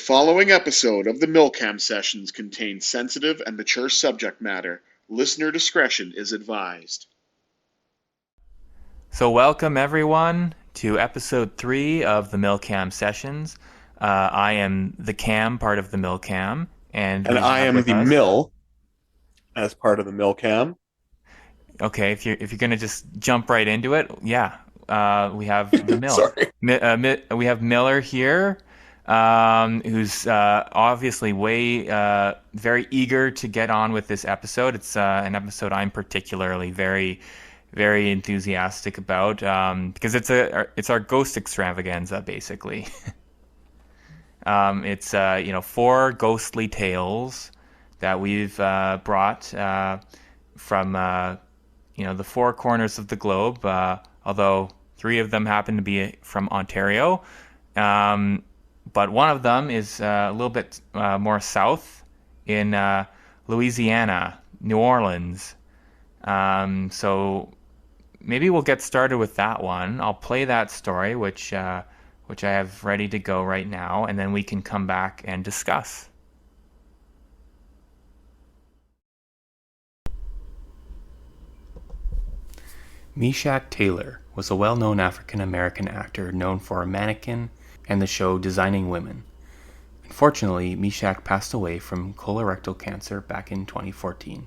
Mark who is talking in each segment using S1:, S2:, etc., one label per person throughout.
S1: following episode of the Milcam Sessions contains sensitive and mature subject matter. Listener discretion is advised.
S2: So welcome everyone to episode 3 of the Milcam Sessions. I am the Cam part of the Milcam, and
S3: I am the Mill as part of the Milcam.
S2: Okay, if you're gonna just jump right into it, yeah, we have the Mill.
S3: Sorry.
S2: We have Miller here, who's obviously very eager to get on with this episode. It's an episode I'm particularly very enthusiastic about because it's our ghost extravaganza basically. It's 4 ghostly tales that we've brought from the 4 corners of the globe, although 3 of them happen to be from Ontario, but one of them is a little bit more south in Louisiana, New Orleans. So maybe we'll get started with that one. I'll play that story, which I have ready to go right now, and then we can come back and discuss. Meshach Taylor was a well-known African-American actor known for Mannequin and the show Designing Women. Unfortunately, Meshach passed away from colorectal cancer back in 2014.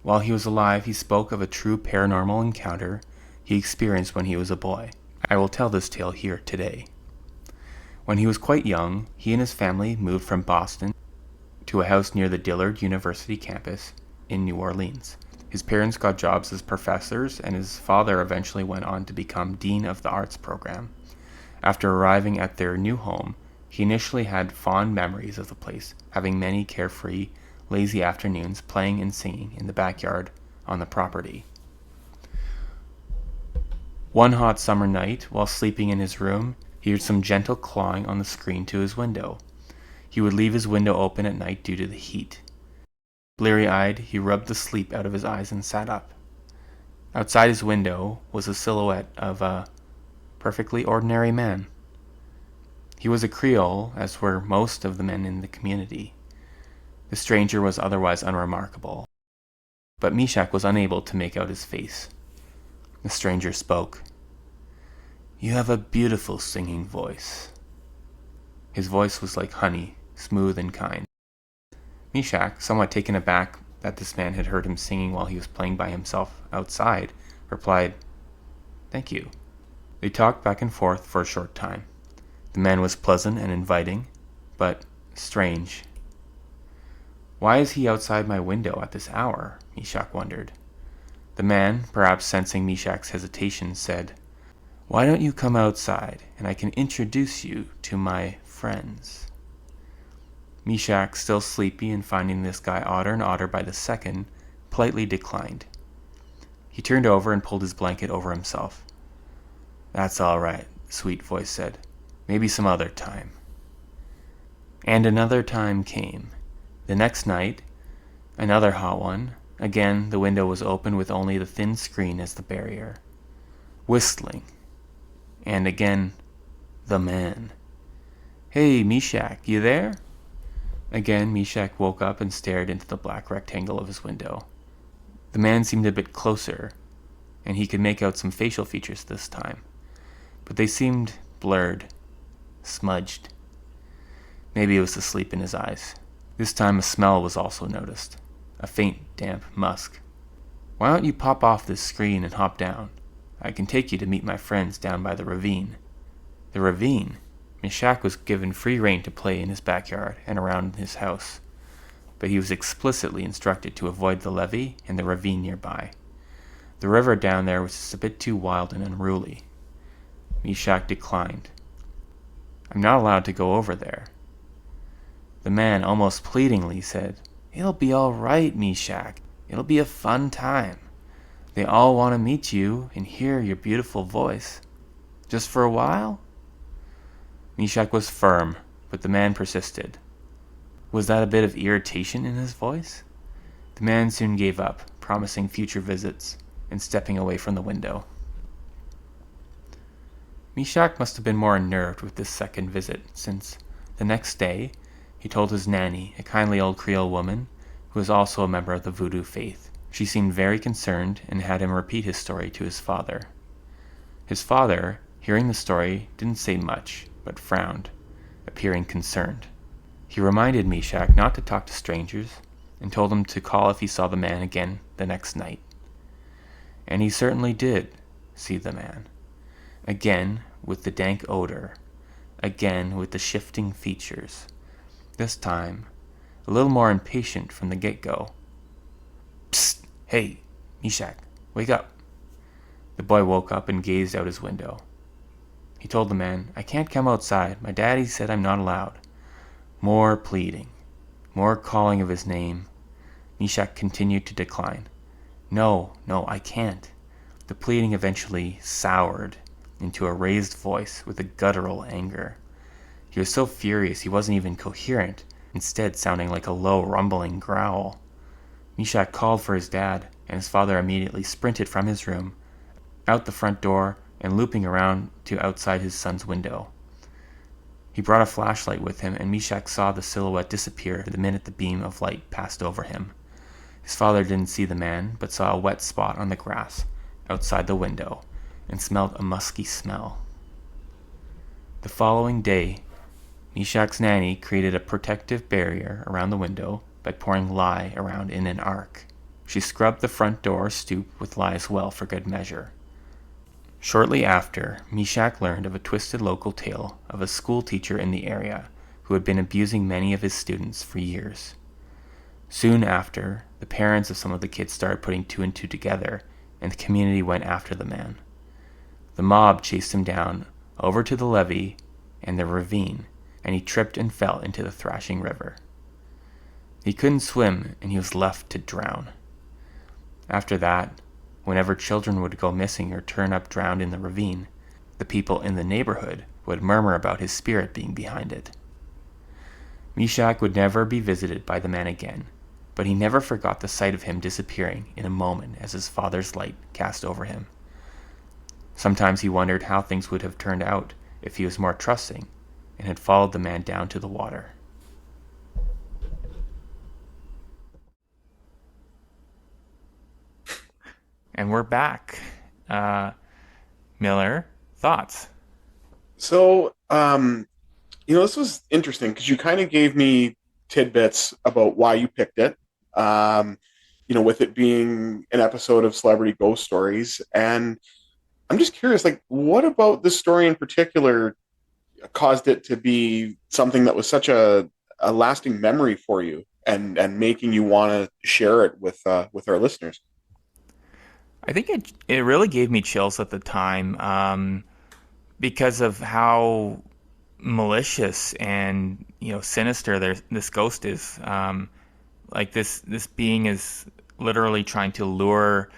S2: While he was alive, he spoke of a true paranormal encounter he experienced when he was a boy. I will tell this tale here today. When he was quite young, he and his family moved from Boston to a house near the Dillard University campus in New Orleans. His parents got jobs as professors, and his father eventually went on to become dean of the arts program. After arriving at their new home, he initially had fond memories of the place, having many carefree, lazy afternoons playing and singing in the backyard on the property. One hot summer night, while sleeping in his room, he heard some gentle clawing on the screen to his window. He would leave his window open at night due to the heat. Bleary-eyed, he rubbed the sleep out of his eyes and sat up. Outside his window was a silhouette of a perfectly ordinary man. He was a Creole, as were most of the men in the community. The stranger was otherwise unremarkable, but Meshach was unable to make out his face. The stranger spoke. "You have a beautiful singing voice." His voice was like honey, smooth and kind. Meshach, somewhat taken aback that this man had heard him singing while he was playing by himself outside, replied, "Thank you." They talked back and forth for a short time. The man was pleasant and inviting, but strange. "Why is he outside my window at this hour?" Meshach wondered. The man, perhaps sensing Meshach's hesitation, said, "Why don't you come outside, and I can introduce you to my friends?" Meshach, still sleepy and finding this guy odder and odder by the second, politely declined. He turned over and pulled his blanket over himself. "That's all right," the sweet voice said. "Maybe some other time." And another time came. The next night, another hot one. Again, the window was open with only the thin screen as the barrier. Whistling. And again, the man. "Hey, Meshach, you there?" Again, Meshach woke up and stared into the black rectangle of his window. The man seemed a bit closer, and he could make out some facial features this time, but they seemed blurred, smudged. Maybe it was the sleep in his eyes. This time a smell was also noticed, a faint, damp musk. "Why don't you pop off this screen and hop down? I can take you to meet my friends down by the ravine." The ravine? Meshach was given free rein to play in his backyard and around his house, but he was explicitly instructed to avoid the levee and the ravine nearby. The river down there was just a bit too wild and unruly. Meshach declined. "I'm not allowed to go over there." The man, almost pleadingly, said, "It'll be all right, Meshach. It'll be a fun time. They all want to meet you and hear your beautiful voice. Just for a while?" Meshach was firm, but the man persisted. Was that a bit of irritation in his voice? The man soon gave up, promising future visits, and stepping away from the window. Meshach must have been more unnerved with this second visit, since The next day, he told his nanny, a kindly old Creole woman, who was also a member of the Voodoo faith. She seemed very concerned and had him repeat his story to his father. His father, hearing the story, didn't say much, but frowned, appearing concerned. He reminded Meshach not to talk to strangers, and told him to call if he saw the man again the next night. And he certainly did see the man. Again with the dank odor, again with the shifting features. This time, a little more impatient from the get-go. Psst! Hey, Meshach, wake up! The boy woke up and gazed out his window. He told the man, I can't come outside. My daddy said I'm not allowed. More pleading, more calling of his name. Meshach continued to decline. No, I can't. The pleading eventually soured into a raised voice with a guttural anger. He was so furious he wasn't even coherent, instead sounding like a low, rumbling growl. Meshach called for his dad, and his father immediately sprinted from his room, out the front door, and looping around to outside his son's window. He brought a flashlight with him, and Meshach saw the silhouette disappear the minute the beam of light passed over him. His father didn't see the man, but saw a wet spot on the grass outside the window, and smelled a musky smell. The following day, Meshach's nanny created a protective barrier around the window by pouring lye around in an arc. She scrubbed the front door stoop with lye as well for good measure. Shortly after, Meshach learned of a twisted local tale of a school teacher in the area who had been abusing many of his students for years. Soon after, the parents of some of the kids started putting two and two together, and the community went after the man. The mob chased him down over to the levee and the ravine, and he tripped and fell into the thrashing river. He couldn't swim, and he was left to drown. After that, whenever children would go missing or turn up drowned in the ravine, the people in the neighborhood would murmur about his spirit being behind it. Meshach would never be visited by the man again, but he never forgot the sight of him disappearing in a moment as his father's light cast over him. Sometimes he wondered how things would have turned out if he was more trusting and had followed the man down to the water. And we're back. Miller, thoughts?
S3: So, this was interesting because you kind of gave me tidbits about why you picked it. With it being an episode of Celebrity Ghost Stories. And I'm just curious, like, what about this story in particular caused it to be something that was such a lasting memory for you and making you want to share it with our listeners?
S2: I think it really gave me chills at the time because of how malicious and sinister this ghost is. Like this being is literally trying to lure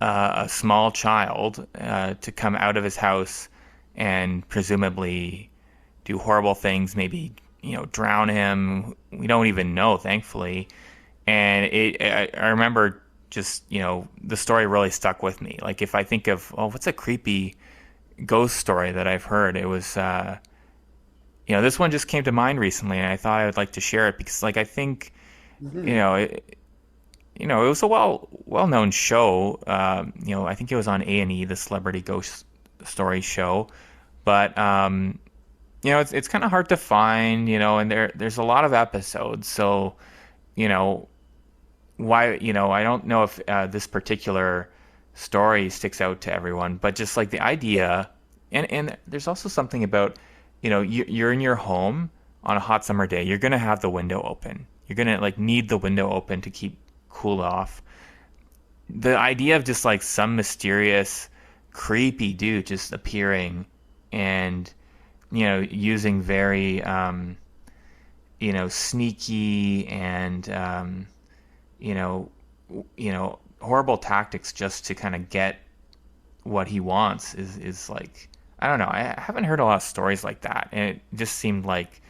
S2: a small child to come out of his house and presumably do horrible things, maybe drown him. We don't even know, thankfully. And I remember just the story really stuck with me. Like if I think of what's a creepy ghost story that I've heard, it was this one just came to mind recently, and I thought I would like to share it because I think it was a well-known show. I think it was on A&E, the Celebrity Ghost Story show. But it's kind of hard to find, and there's a lot of episodes. So, why, I don't know if this particular story sticks out to everyone, but just like the idea, and there's also something about, you're in your home on a hot summer day. You're gonna have the window open. You're gonna need the window open to keep cool off. The idea of just some mysterious, creepy dude just appearing and using very sneaky and horrible tactics just to kind of get what he wants is I don't know. I haven't heard a lot of stories like that, and it just seemed like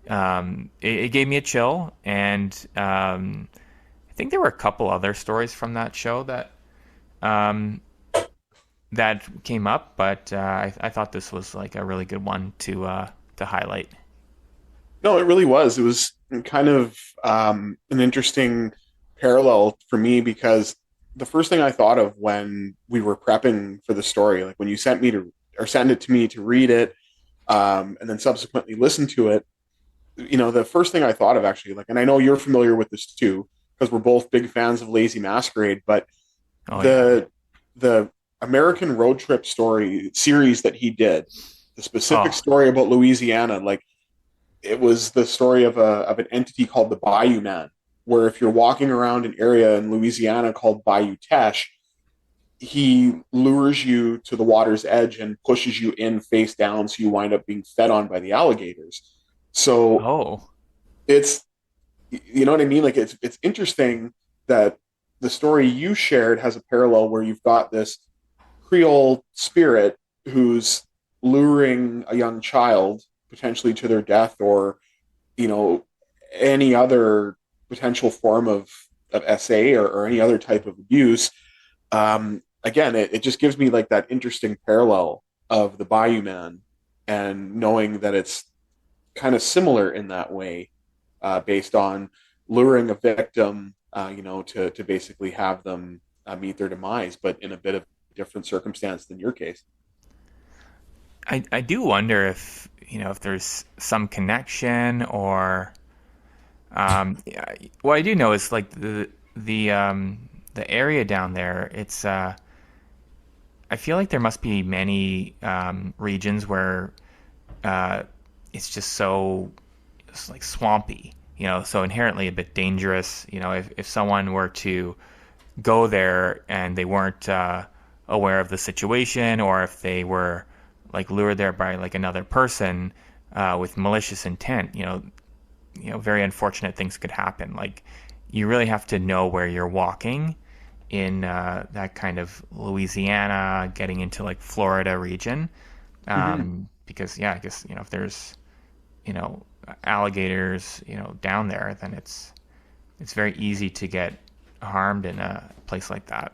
S2: it gave me a chill. And I think there were a couple other stories from that show that came up, but I thought this was a really good one to highlight.
S3: No, it really was. It was kind of an interesting parallel for me because the first thing I thought of when we were prepping for the story, like when you sent me to or send it to me to read it, and then subsequently listen to it, the first thing I thought of actually, like, and I know you're familiar with this too, because we're both big fans of Lazy Masquerade, but
S2: Oh yeah.
S3: the American road trip story series that he did, the specific
S2: Oh,
S3: story about Louisiana, like it was the story of an entity called the Bayou Man, where if you're walking around an area in Louisiana called Bayou Teche, he lures you to the water's edge and pushes you in face down, so you wind up being fed on by the alligators. So
S2: oh,
S3: it's you know what I mean? Like it's interesting that the story you shared has a parallel where you've got this Creole spirit who's luring a young child potentially to their death or you know any other potential form of SA or any other type of abuse. Again, it just gives me like that interesting parallel of the Bayou Man and knowing that it's kind of similar in that way, based on luring a victim, to basically have them meet their demise, but in a bit of different circumstance than your case.
S2: I do wonder if if there's some connection or yeah, what I do know is like the area down there. It's I feel like there must be many regions where uh, it's just so it's like swampy, so inherently a bit dangerous. If someone were to go there and they weren't aware of the situation, or if they were like lured there by like another person with malicious intent, very unfortunate things could happen. Like you really have to know where you're walking in that kind of Louisiana, getting into like Florida region,
S3: Mm-hmm.
S2: because yeah, I guess if there's you know alligators down there, then it's very easy to get harmed in a place like that.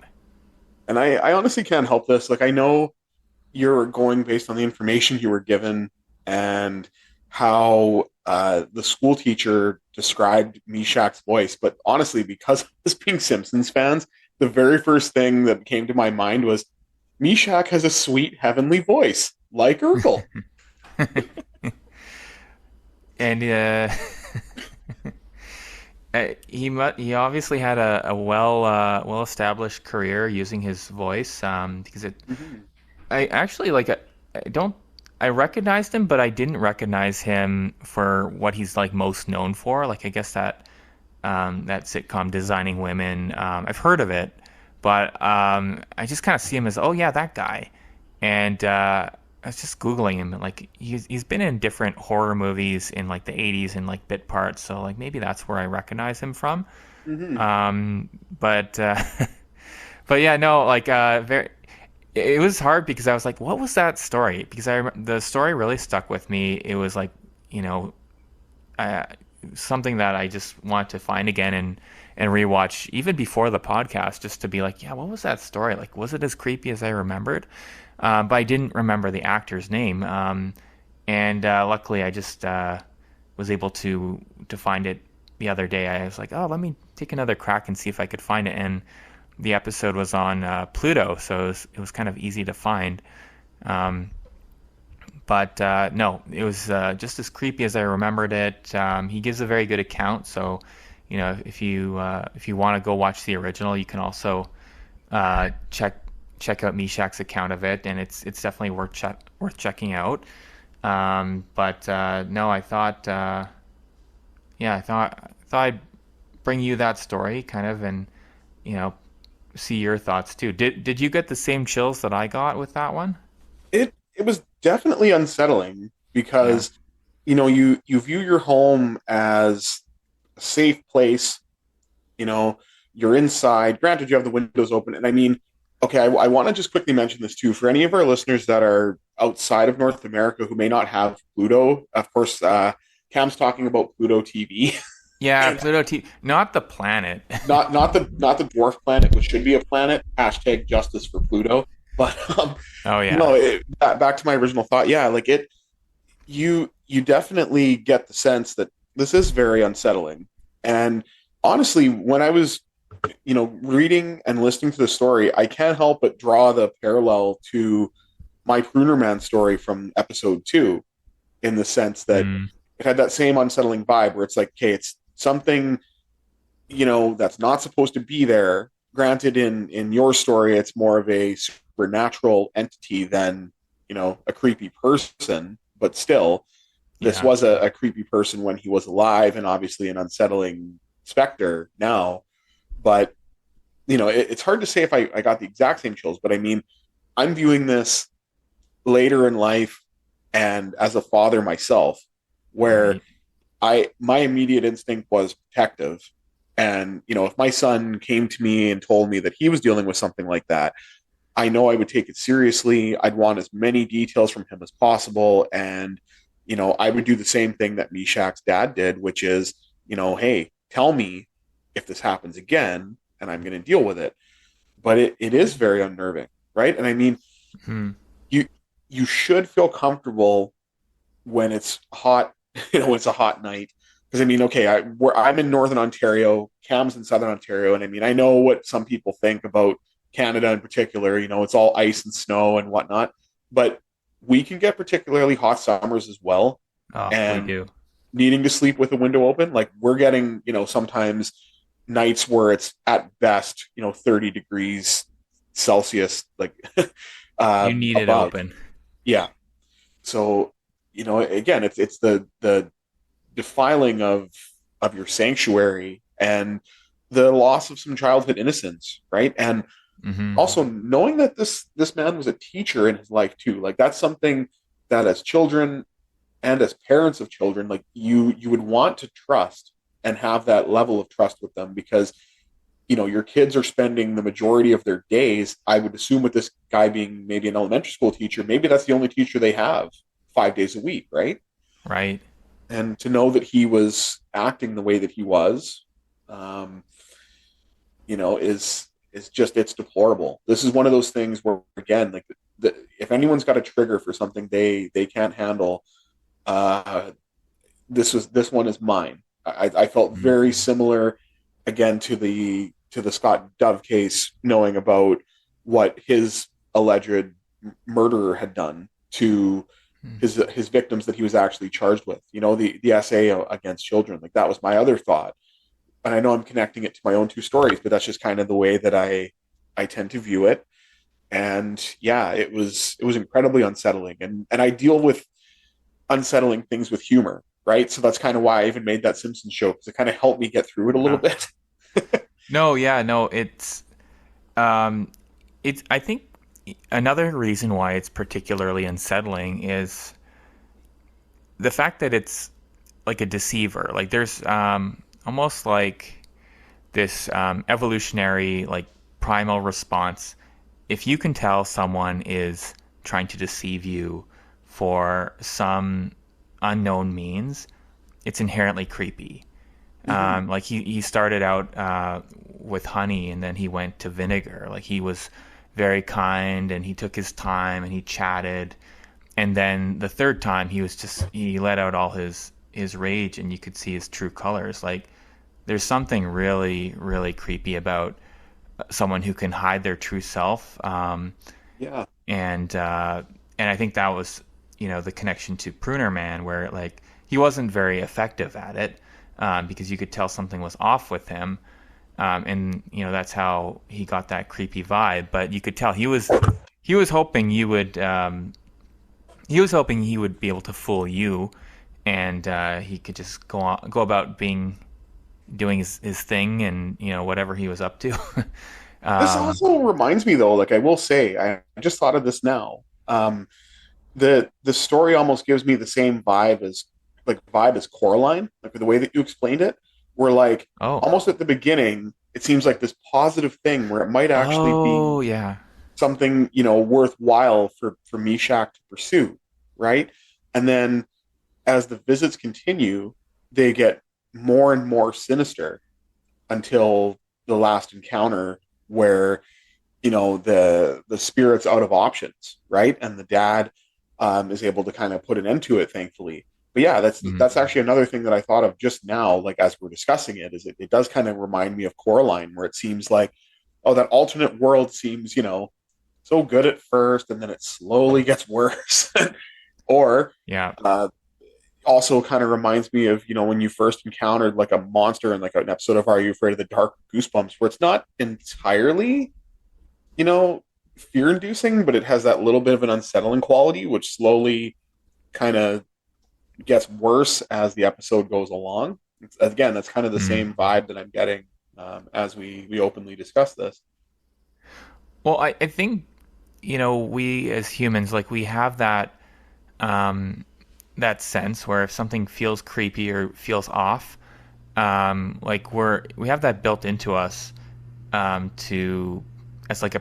S3: And I honestly can't help this. Like I know you're going based on the information you were given and how the school teacher described Meshach's voice. But honestly, because of us being Simpsons fans, the very first thing that came to my mind was Meshach has a sweet heavenly voice, like Urkel.
S2: And he obviously had a well established career using his voice, because
S3: Mm-hmm.
S2: I actually I don't I recognized him, but I didn't recognize him for what he's like most known for. Like I guess that sitcom Designing Women. I've heard of it, but I just kind of see him as, oh yeah, that guy. And I was just googling him, and like he's been in different horror movies in like the '80s and like bit parts. So like maybe that's where I recognize him from.
S3: Mm-hmm.
S2: But but yeah, no, like very. It was hard because I was like, what was that story? Because the story really stuck with me. It was like, you know, uh, something that I just want to find again and rewatch even before the podcast, just to be like, yeah, what was that story? Like, was it as creepy as I remembered? But I didn't remember the actor's name, and luckily I just was able to find it the other day. I was like, oh, let me take another crack and see if I could find it, and the episode was on Pluto, so it was kind of easy to find. Um, but no, it was just as creepy as I remembered it. He gives a very good account, so if you want to go watch the original, you can also check out Meshach's account of it, and it's definitely worth checking out. But no, I thought I thought I'd bring you that story, kind of, and you know see your thoughts too. Did you get the same chills that I got with that one?
S3: It was definitely unsettling
S2: Yeah.
S3: because you view your home as a safe place. you know you're inside, granted you have the windows open, and I mean, okay, I want to just quickly mention this too for any of our listeners that are outside of North America who may not have Pluto. Of course, Cam's talking about Pluto TV.
S2: Yeah,
S3: And
S2: Pluto T, not the planet.
S3: not the dwarf planet, which should be a planet. Hashtag justice for Pluto. But
S2: Oh yeah.
S3: back to my original thought. Yeah, like it. you definitely get the sense that this is very unsettling. And honestly, when I was, reading and listening to the story, I can't help but draw the parallel to my Pruner Man story from episode 2, in the sense that
S2: Mm,
S3: it had that same unsettling vibe where it's like, okay, it's something, that's not supposed to be there. Granted, in your story, it's more of a supernatural entity than, a creepy person, but still, this
S2: yeah.
S3: was a creepy person when he was alive, and obviously an unsettling specter now. But it's hard to say if I got the exact same chills, but I mean, I'm viewing this later in life and as a father myself, where
S2: Right.
S3: my immediate instinct was protective. And, if my son came to me and told me that he was dealing with something like that, I know I would take it seriously. I'd want as many details from him as possible. And, I would do the same thing that Meshach's dad did, which is, hey, tell me if this happens again and I'm going to deal with it. But it is very unnerving, right? And I mean,
S2: Mm,
S3: you you should feel comfortable when it's hot, when it's a hot night. Because I mean, okay, I'm in Northern Ontario, Cam's in Southern Ontario, and I mean, I know what some people think about Canada in particular. It's all ice and snow and whatnot, but we can get particularly hot summers as well.
S2: oh, we
S3: And
S2: do.
S3: needing to sleep with the window open, like we're getting, sometimes nights where it's at best, 30 degrees Celsius, like
S2: You need it
S3: above.
S2: open.
S3: Yeah. So, again, it's the defiling of your sanctuary and the loss of some childhood innocence, right? And
S2: Hmm.
S3: also knowing that this man was a teacher in his life too, like that's something that as children and as parents of children, like you would want to trust and have that level of trust with them, because your kids are spending the majority of their days, I would assume, with this guy being maybe an elementary school teacher, maybe that's the only teacher they have 5 days a week, right?
S2: Right.
S3: And to know that he was acting the way that he was, um, is just, it's deplorable. This is one of those things where, again, like if anyone's got a trigger for something they can't handle, uh, this one is mine. I felt
S2: Mm,
S3: very similar, again, to the Scott Dove case, knowing about what his alleged murderer had done to
S2: mm.
S3: his victims that he was actually charged with. The essay against children. Like that was my other thought, and I know I'm connecting it to my own two stories, but that's just kind of the way that I tend to view it. And yeah, it was incredibly unsettling, and I deal with unsettling things with humor, right? So that's kind of why I even made that Simpsons show, because it kind of helped me get through it a little
S2: Ah.
S3: bit.
S2: No, yeah, no, um, I think another reason why it's particularly unsettling is the fact that it's like a deceiver. Like there's almost like this evolutionary, like primal response. If you can tell someone is trying to deceive you for some unknown means, it's inherently creepy.
S3: Mm-hmm.
S2: Like he started out with honey and then he went to vinegar. Like he was very kind and he took his time and he chatted. And then the third time he let out all his rage and you could see his true colors. Like there's something really, really creepy about someone who can hide their true self.
S3: Yeah.
S2: And and I think that was, the connection to Pruner Man, where like he wasn't very effective at it, because you could tell something was off with him, and that's how he got that creepy vibe. But you could tell he was hoping you would he was hoping he would be able to fool you, and he could just go about doing his thing, and whatever he was up to.
S3: This
S2: um,
S3: also reminds me, though, like I will say, I just thought of this now. The story almost gives me the same vibe as Coraline, like the way that you explained it, where like
S2: oh,
S3: almost at the beginning, it seems like this positive thing where it might actually
S2: oh
S3: be
S2: yeah.
S3: something, worthwhile for Meshach to pursue, right? And then as the visits continue, they get more and more sinister until the last encounter, where the spirit's out of options, right? And the dad is able to kind of put an end to it, thankfully. But yeah,
S2: Mm.
S3: that's actually another thing that I thought of just now, like as we're discussing it, is it does kind of remind me of Coraline, where it seems like, oh, that alternate world seems, so good at first, and then it slowly gets worse. Or
S2: Yeah.
S3: uh, also kind of reminds me of, when you first encountered like a monster in like an episode of Are You Afraid of the Dark, Goosebumps, where it's not entirely, you know, fear inducing, but it has that little bit of an unsettling quality, which slowly kind of gets worse as the episode goes along. Again, that's kind of the
S2: Mm.
S3: same vibe that I'm getting as we openly discuss this.
S2: Well, I think, we as humans, like, we have um, that sense where if something feels creepy or feels off, like we have that built into us, to as like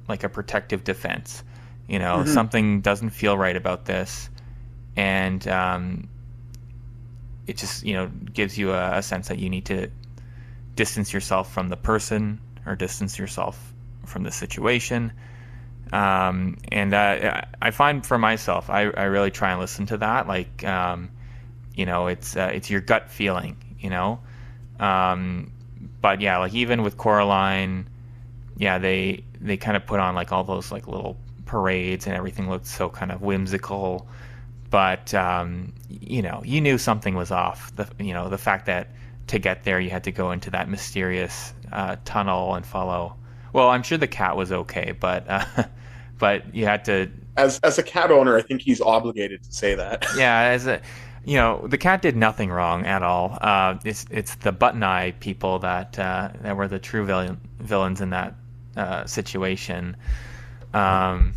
S2: like a protective defense.
S3: Mm-hmm.
S2: Something doesn't feel right about this, and it just gives you a sense that you need to distance yourself from the person or distance yourself from the situation. And I find for myself, I really try and listen to that. Like, it's your gut feeling, But yeah, like even with Coraline, yeah, they kind of put on like all those like little parades and everything looked so kind of whimsical. But you knew something was off. The fact that to get there you had to go into that mysterious tunnel and follow. Well, I'm sure the cat was okay, but but you had to.
S3: As a cat owner, I think he's obligated to say that.
S2: Yeah, the cat did nothing wrong at all. It's the button eye people that were the true villains in that situation. Um,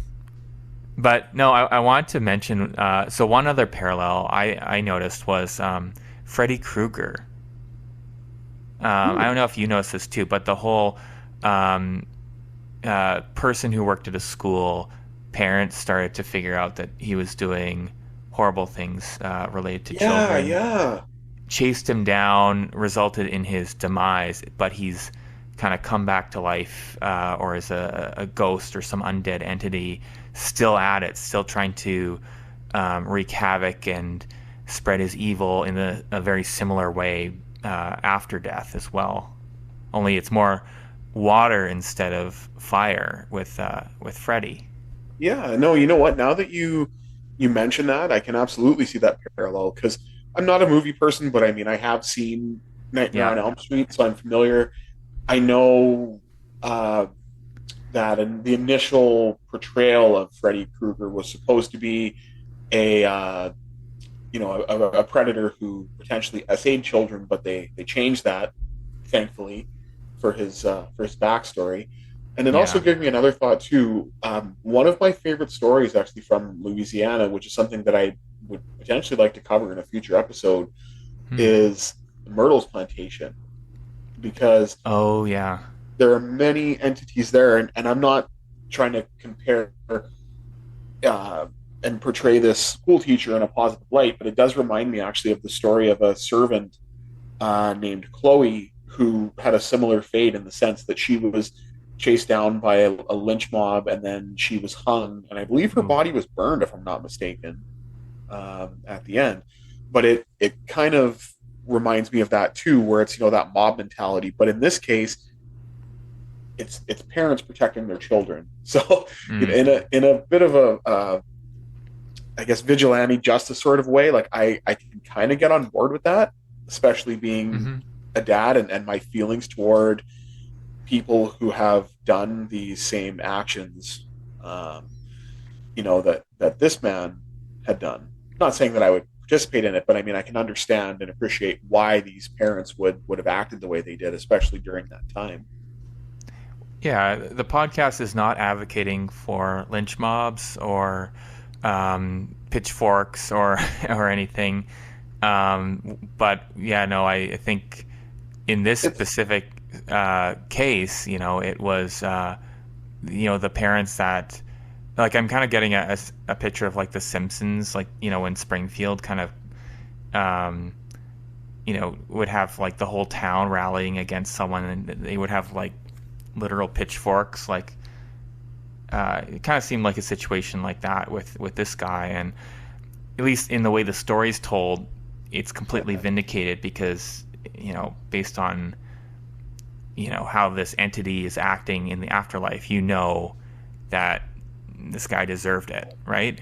S2: but no, I wanted to mention. So one other parallel I noticed was Freddy Krueger. I don't know if you noticed this too, but the whole um, person who worked at a school, parents started to figure out that he was doing horrible things related to
S3: Yeah,
S2: children,
S3: yeah.
S2: chased him down, resulted in his demise, but he's kind of come back to life, or is a ghost or some undead entity still at it, still trying to wreak havoc and spread his evil in a very similar way after death as well. Only it's more water instead of fire with Freddy.
S3: Yeah, no, you know what? Now that you mention that, I can absolutely see that parallel because I'm not a movie person, but I mean, I have seen Nightmare
S2: Yeah,
S3: on Elm Street, so I'm familiar. I know uh, that in the initial portrayal of Freddy Krueger was supposed to be a a predator who potentially essayed children, but they changed that, thankfully, for his backstory. And then also
S2: yeah.
S3: give me another thought too. One of my favorite stories, actually from Louisiana, which is something that I would potentially like to cover in a future episode,
S2: Hmm.
S3: is Myrtle's plantation, because
S2: Oh yeah.
S3: there are many entities there, and I'm not trying to compare uh, and portray this school teacher in a positive light, but it does remind me actually of the story of a servant named Chloe who had a similar fate in the sense that she was chased down by a lynch mob and then she was hung, and I believe her
S2: Ooh.
S3: body was burned, if I'm not mistaken, at the end. But it kind of reminds me of that too, where it's that mob mentality, but in this case, it's parents protecting their children. So
S2: Mm.
S3: in a bit of a I guess vigilante justice sort of way, like I can kind of get on board with that, especially being
S2: Hmm.
S3: a dad, and my feelings toward people who have done these same actions, um, that this man had done. I'm not saying that I would participate in it, but I mean I can understand and appreciate why these parents would have acted the way they did, especially during that time.
S2: Yeah, the podcast is not advocating for lynch mobs or pitchforks or or anything. But yeah, no, I think in this
S3: It's
S2: specific case, it was the parents that, like, I'm kind of getting a picture of like The Simpsons, like when Springfield kind of um, would have like the whole town rallying against someone, and they would have like literal pitchforks. Like, it kind of seemed like a situation like that with this guy, and at least in the way the story's told, it's completely
S3: Yeah,
S2: vindicated because, based on, how this entity is acting in the afterlife, that this guy deserved it, right?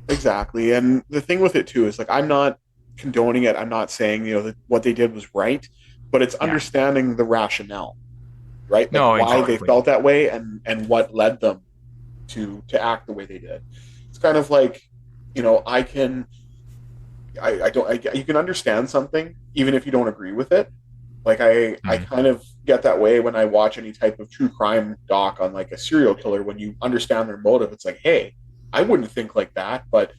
S3: exactly. And the thing with it too is like I'm not condoning it. I'm not saying that what they did was right, but it's
S2: Yeah.
S3: understanding the rationale, right? Like
S2: No,
S3: why they
S2: exactly.
S3: felt that way and what led them to act the way they did. It's kind of like, I can I don't I, you can understand something even if you don't agree with it. Like I
S2: Mm.
S3: kind of get that way when I watch any type of true crime doc on like a serial killer. When you understand their motive, it's like, hey, I wouldn't think like that, but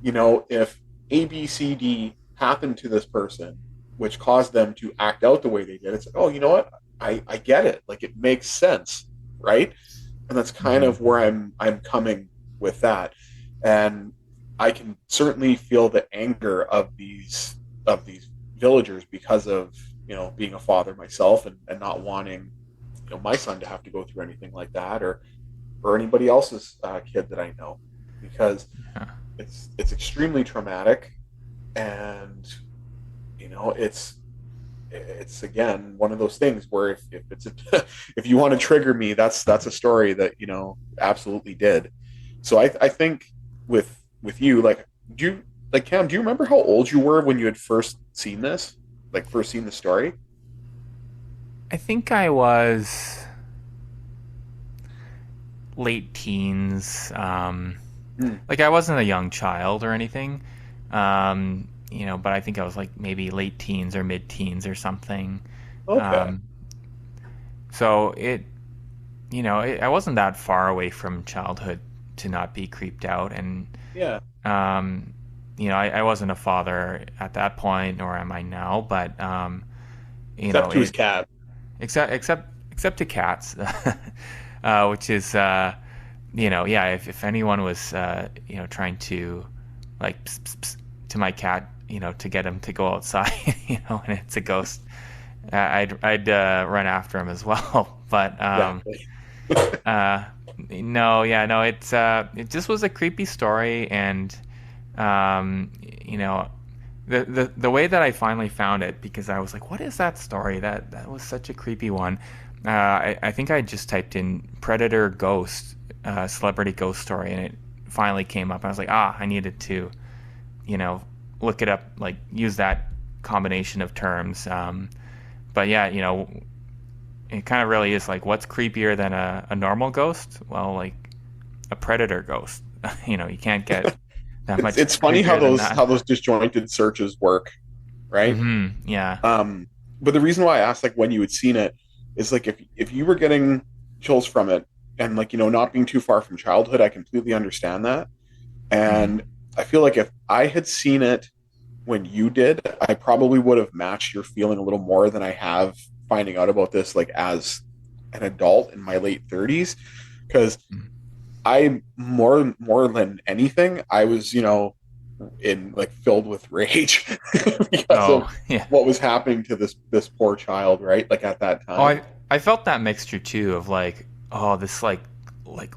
S3: if ABCD happened to this person, which caused them to act out the way they did, it's like, oh, you know what? I get it. Like it makes sense, right? And that's kind
S2: Hmm.
S3: of where I'm coming with that. And I can certainly feel the anger of these villagers because of being a father myself and not wanting my son to have to go through anything like that or anybody else's kid that I know because
S2: Yeah.
S3: it's extremely traumatic and it's again one of those things where if it's if you want to trigger me, that's a story that absolutely did. So I think with you, like, do you like Cam, do you remember how old you were when you had first seen this, like first seen the story?
S2: I think I was late teens.
S3: Hmm.
S2: Like I wasn't a young child or anything. But I think I was like maybe late teens or mid teens or something.
S3: Okay.
S2: Um, so I wasn't that far away from childhood to not be creeped out. And,
S3: Yeah.
S2: um, I wasn't a father at that point, nor am I now, but,
S3: Except to his
S2: it,
S3: cat.
S2: except to cats, which is, yeah, if anyone was, trying to like pss, pss, pss, to my cat, to get him to go outside, and it's a ghost, I'd run after him as well. But
S3: Exactly.
S2: uh, no, yeah, no, it just was a creepy story, and um, you know, the way that I finally found it, because I was like, what is that story? That was such a creepy one. I think I just typed in Predator Ghost, celebrity ghost story, and it finally came up. I was like, I needed to, you know, look it up, like use that combination of terms. But yeah, it kind of really is like, what's creepier than a normal ghost? Well, like a predator ghost. You can't get that
S3: it's
S2: much
S3: it's funny
S2: creepier than
S3: how
S2: that.
S3: those disjointed searches work, right?
S2: Yeah.
S3: Um, but the reason why I asked like when you had seen it is like if you were getting chills from it and like not being too far from childhood, I completely understand that.
S2: Mm.
S3: And I feel like if I had seen it when you did, I probably would have matched your feeling a little more than I have finding out about this like as an adult in my late 30s because I more than anything I was in like filled with rage because of
S2: Oh, yeah.
S3: what was happening to this poor child, right? Like at that
S2: Oh,
S3: time.
S2: I felt that mixture too of like, oh, this like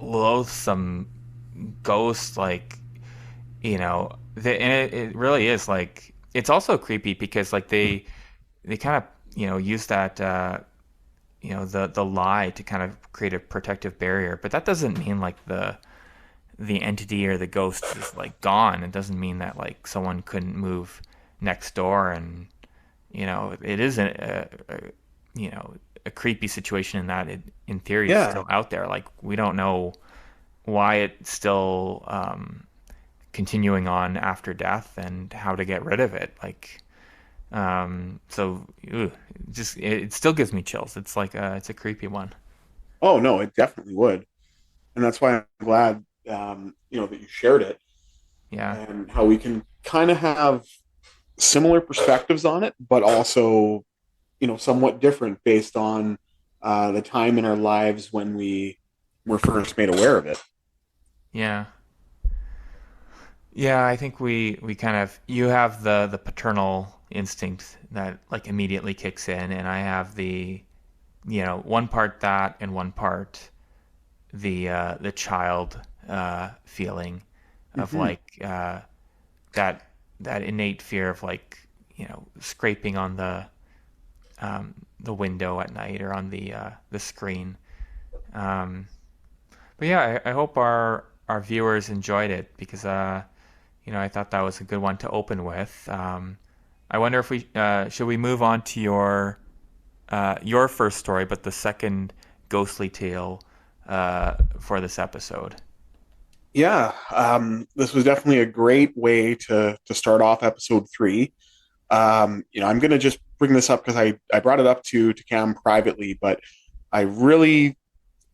S2: loathsome ghost, like, and it really is like, it's also creepy because like they kind of use that the lie to kind of create a protective barrier, but that doesn't mean like the entity or the ghost is like gone. It doesn't mean that like someone couldn't move next door, and it is you know a creepy situation in that in theory it's
S3: Yeah.
S2: still out there. Like we don't know why it's still continuing on after death and how to get rid of it. Like so just it still gives me chills. It's like it's a creepy one.
S3: Oh no, it definitely would. And that's why I'm glad that you shared it
S2: Yeah.
S3: and how we can kind of have similar perspectives on it, but also somewhat different based on the time in our lives when we were first made aware of it.
S2: Yeah. Yeah, I think we kind of, you have the paternal instinct that like immediately kicks in, and I have the one part that and one part the child feeling. of
S3: Mm-hmm.
S2: like that innate fear of like scraping on the window at night or on the screen. Um, but yeah, I hope our viewers enjoyed it because I thought that was a good one to open with. I wonder if we should we move on to your first story, but the second ghostly tale for this episode.
S3: Yeah, this was definitely a great way to start off episode 3. I'm going to just bring this up because I brought it up to Cam privately, but I really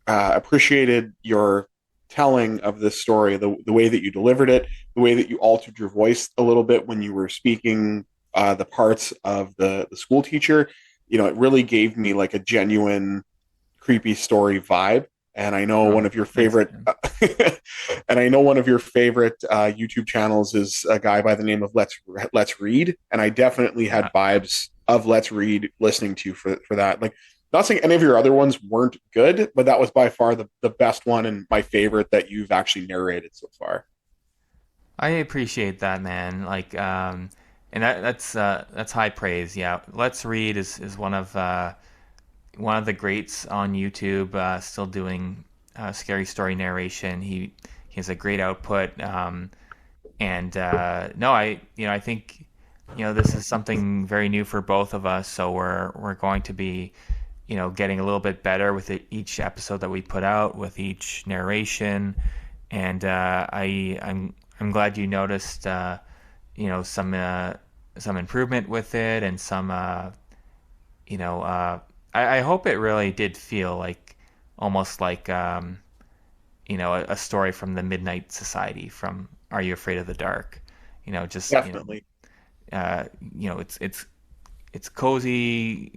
S3: appreciated your telling of this story, the way that you delivered it, the way that you altered your voice a little bit when you were speaking the parts of the school teacher. It really gave me like a genuine creepy story vibe. And I know one
S2: Oh,
S3: of your
S2: thanks,
S3: favorite,
S2: man.
S3: and I know one of your favorite YouTube channels is a guy by the name of Let's Read, and I definitely
S2: Yeah.
S3: had vibes of Let's Read listening to you for that. Like, not saying any of your other ones weren't good, but that was by far the best one and my favorite that you've actually narrated so far.
S2: I appreciate that, man. Like, and that's high praise. Yeah, Let's Read is one of the greats on YouTube. Still doing scary story narration. He has a great output. And no, I think this is something very new for both of us. So we're going to be getting a little bit better with each episode that we put out, with each narration. And I'm glad you noticed some improvement with it, and some I hope it really did feel like almost like a story from the Midnight Society from Are You Afraid of the Dark? Just
S3: Definitely.
S2: it's cozy.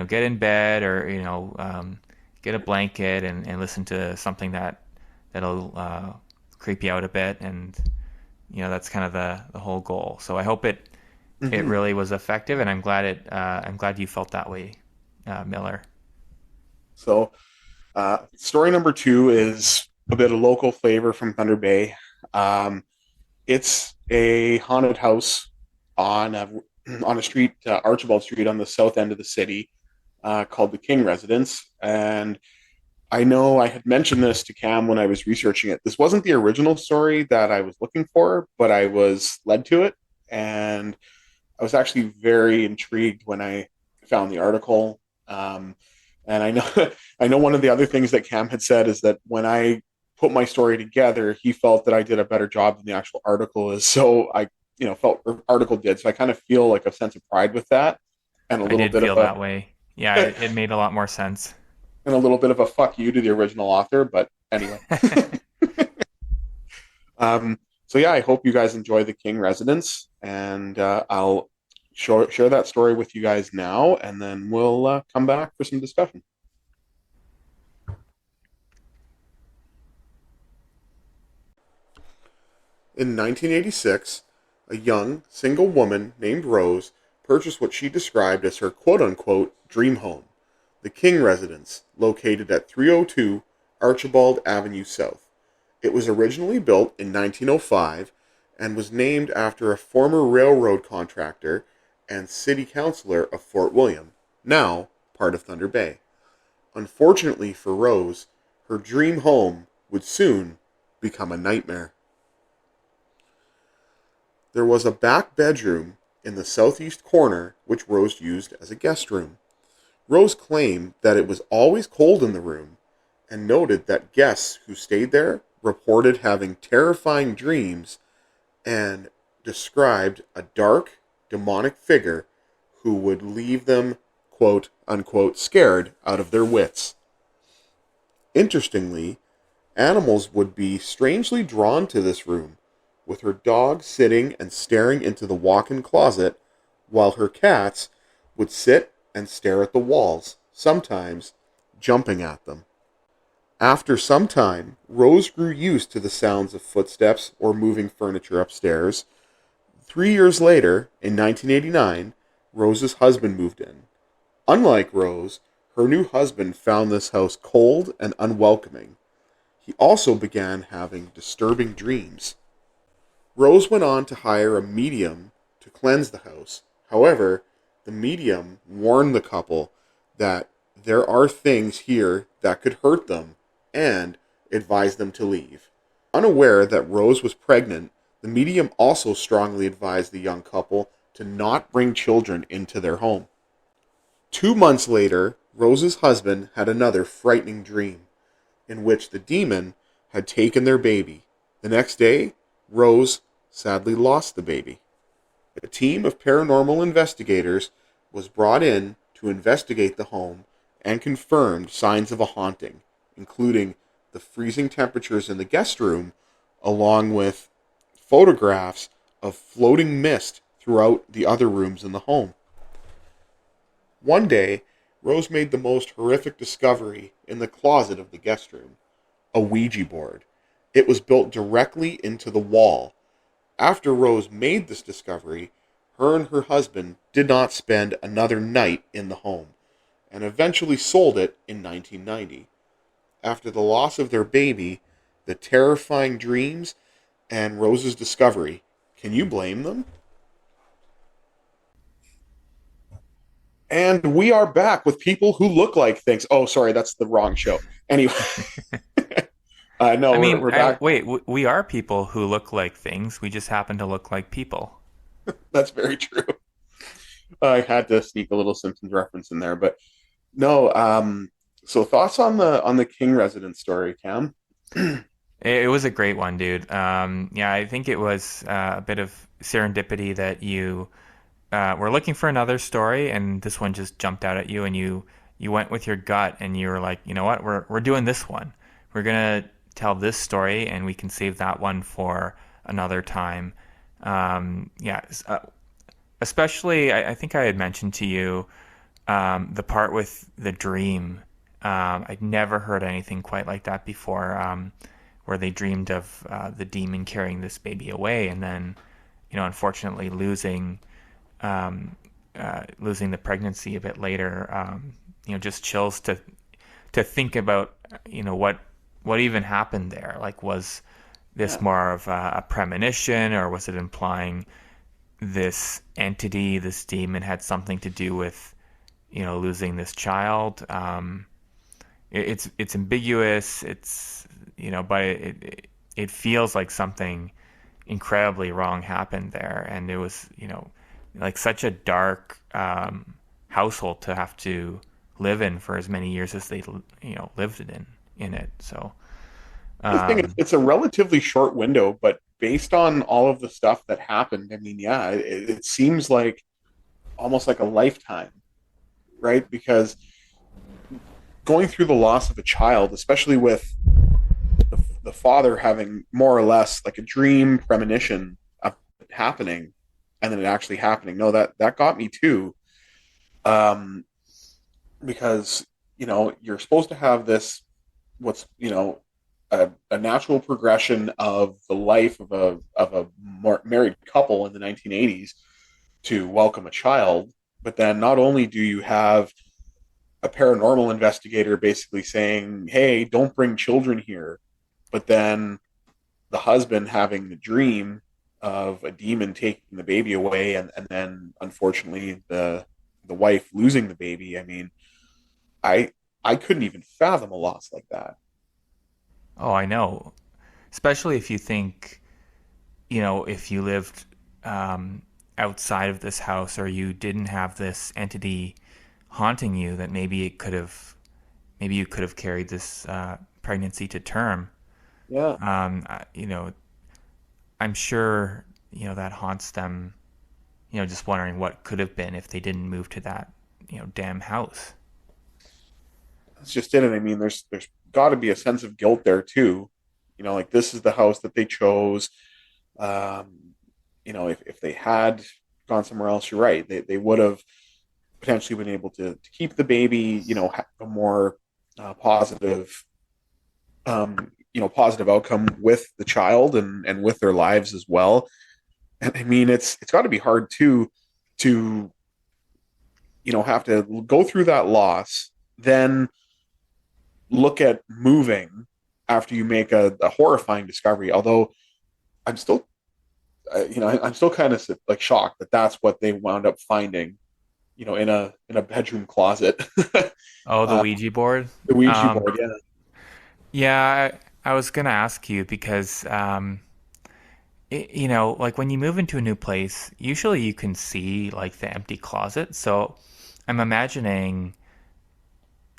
S2: Get in bed, or get a blanket and listen to something that'll creep you out a bit, and that's kind of the whole goal. So I hope it
S3: Hmm.
S2: really was effective, and I'm glad you felt that way, Miller.
S3: So, story number 2 is a bit of local flavor from Thunder Bay. Um, it's a haunted house on a on a street, Archibald Street, on the south end of the city, called the King Residence. And I know I had mentioned this to Cam when I was researching it. This wasn't the original story that I was looking for, but I was led to it, and I was actually very intrigued when I found the article. And I know I know one of the other things that Cam had said is that when I put my story together, he felt that I did a better job than the actual article is. So I, felt article did. So I kind of feel like a sense of pride with that, and a
S2: I
S3: little
S2: did
S3: bit of
S2: feel
S3: a
S2: that way. Yeah, it made a lot more sense.
S3: and a little bit of a fuck you to the original author. But anyway, so yeah, I hope you guys enjoy the King Residence, and I'll share that story with you guys now, and then we'll come back for some discussion. In 1986, a young, single woman named Rose purchased what she described as her quote unquote dream home, the King Residence, located at 302 Archibald Avenue South. It was originally built in 1905 and was named after a former railroad contractor and city councilor of Fort William, now part of Thunder Bay. Unfortunately for Rose, her dream home would soon become a nightmare. There was a back bedroom in the southeast corner which Rose used as a guest room. Rose claimed that it was always cold in the room, and noted that guests who stayed there reported having terrifying dreams, and described a dark, demonic figure who would leave them, quote unquote, scared out of their wits. Interestingly, animals would be strangely drawn to this room, with her dog sitting and staring into the walk-in closet, while her cats would sit and stare at the walls, sometimes jumping at them. After some time, Rose grew used to the sounds of footsteps or moving furniture upstairs. 3 years later, in 1989, Rose's husband moved in. Unlike Rose, her new husband found this house cold and unwelcoming. He also began having disturbing dreams. Rose went on to hire a medium to cleanse the house. However, the medium warned the couple that there are things here that could hurt them and advised them to leave. Unaware that Rose was pregnant, the medium also strongly advised the young couple to not bring children into their home. 2 months later, Rose's husband had another frightening dream in which the demon had taken their baby. The next day, Rose sadly lost the baby. A team of paranormal investigators was brought in to investigate the home and confirmed signs of a haunting, including the freezing temperatures in the guest room, along with photographs of floating mist throughout the other rooms in the home. One day, Rose made the most horrific discovery in the closet of the guest room: a Ouija board. It was built directly into the wall. After Rose made this discovery, her and her husband did not spend another night in the home, and eventually sold it in 1990. After the loss of their baby, the terrifying dreams, and Rose's discovery, can you blame them? And we are back with people who look like things. Oh, sorry, that's the wrong show. Anyway, no,
S2: I mean,
S3: we're back.
S2: wait, we are people who look like things. We just happen to look like people.
S3: That's very true. I had to sneak a little Simpsons reference in there, but no. So thoughts on the King residence story, Cam?
S2: It was a great one, dude. Yeah, I think it was a bit of serendipity that you were looking for another story, and this one just jumped out at you, and you went with your gut, and you were like, you know what, we're doing this one. We're gonna tell this story, and we can save that one for another time. Yeah, especially I think I had mentioned to you the part with the dream. I'd never heard anything quite like that before, where they dreamed of the demon carrying this baby away, and then, unfortunately losing the pregnancy a bit later. Just chills to think about, what even happened there. Like, was this more of a premonition, or was it implying this entity, this demon, had something to do with, losing this child? It's ambiguous. It's, but it feels like something incredibly wrong happened there, and it was, like such a dark household to have to live in for as many years as they, lived in it. So
S3: The thing is, it's a relatively short window, but based on all of the stuff that happened, I mean, yeah, it seems like almost like a lifetime, right? Because going through the loss of a child, especially with the father having more or less like a dream premonition of it happening, and then it actually happening. No, that got me too, because you're supposed to have this, what's a natural progression of the life of a married couple in the 1980s to welcome a child. But then not only do you have a paranormal investigator basically saying, hey, don't bring children here, but then the husband having the dream of a demon taking the baby away, and then unfortunately the wife losing the baby. I mean, I I couldn't even fathom a loss like that.
S2: oh, I know. Especially if you think, if you lived outside of this house, or you didn't have this entity haunting you, that maybe you could have carried this pregnancy to term.
S3: Yeah.
S2: I'm sure, that haunts them, just wondering what could have been if they didn't move to that, damn house.
S3: That's just it. And I mean, there's got to be a sense of guilt there too. Like this is the house that they chose. If they had gone somewhere else, you're right. They would have potentially been able to keep the baby. Have a more positive, positive outcome with the child and with their lives as well. And I mean, it's got to be hard too to have to go through that loss, then look at moving, after you make a horrifying discovery. Although I'm still, I'm still kind of like shocked that that's what they wound up finding, in a bedroom closet.
S2: Oh, the
S3: uh,
S2: Ouija board.
S3: the Ouija
S2: Um,
S3: board, yeah.
S2: yeah, I was gonna ask you because like when you move into a new place, usually you can see like the empty closet. So I'm imagining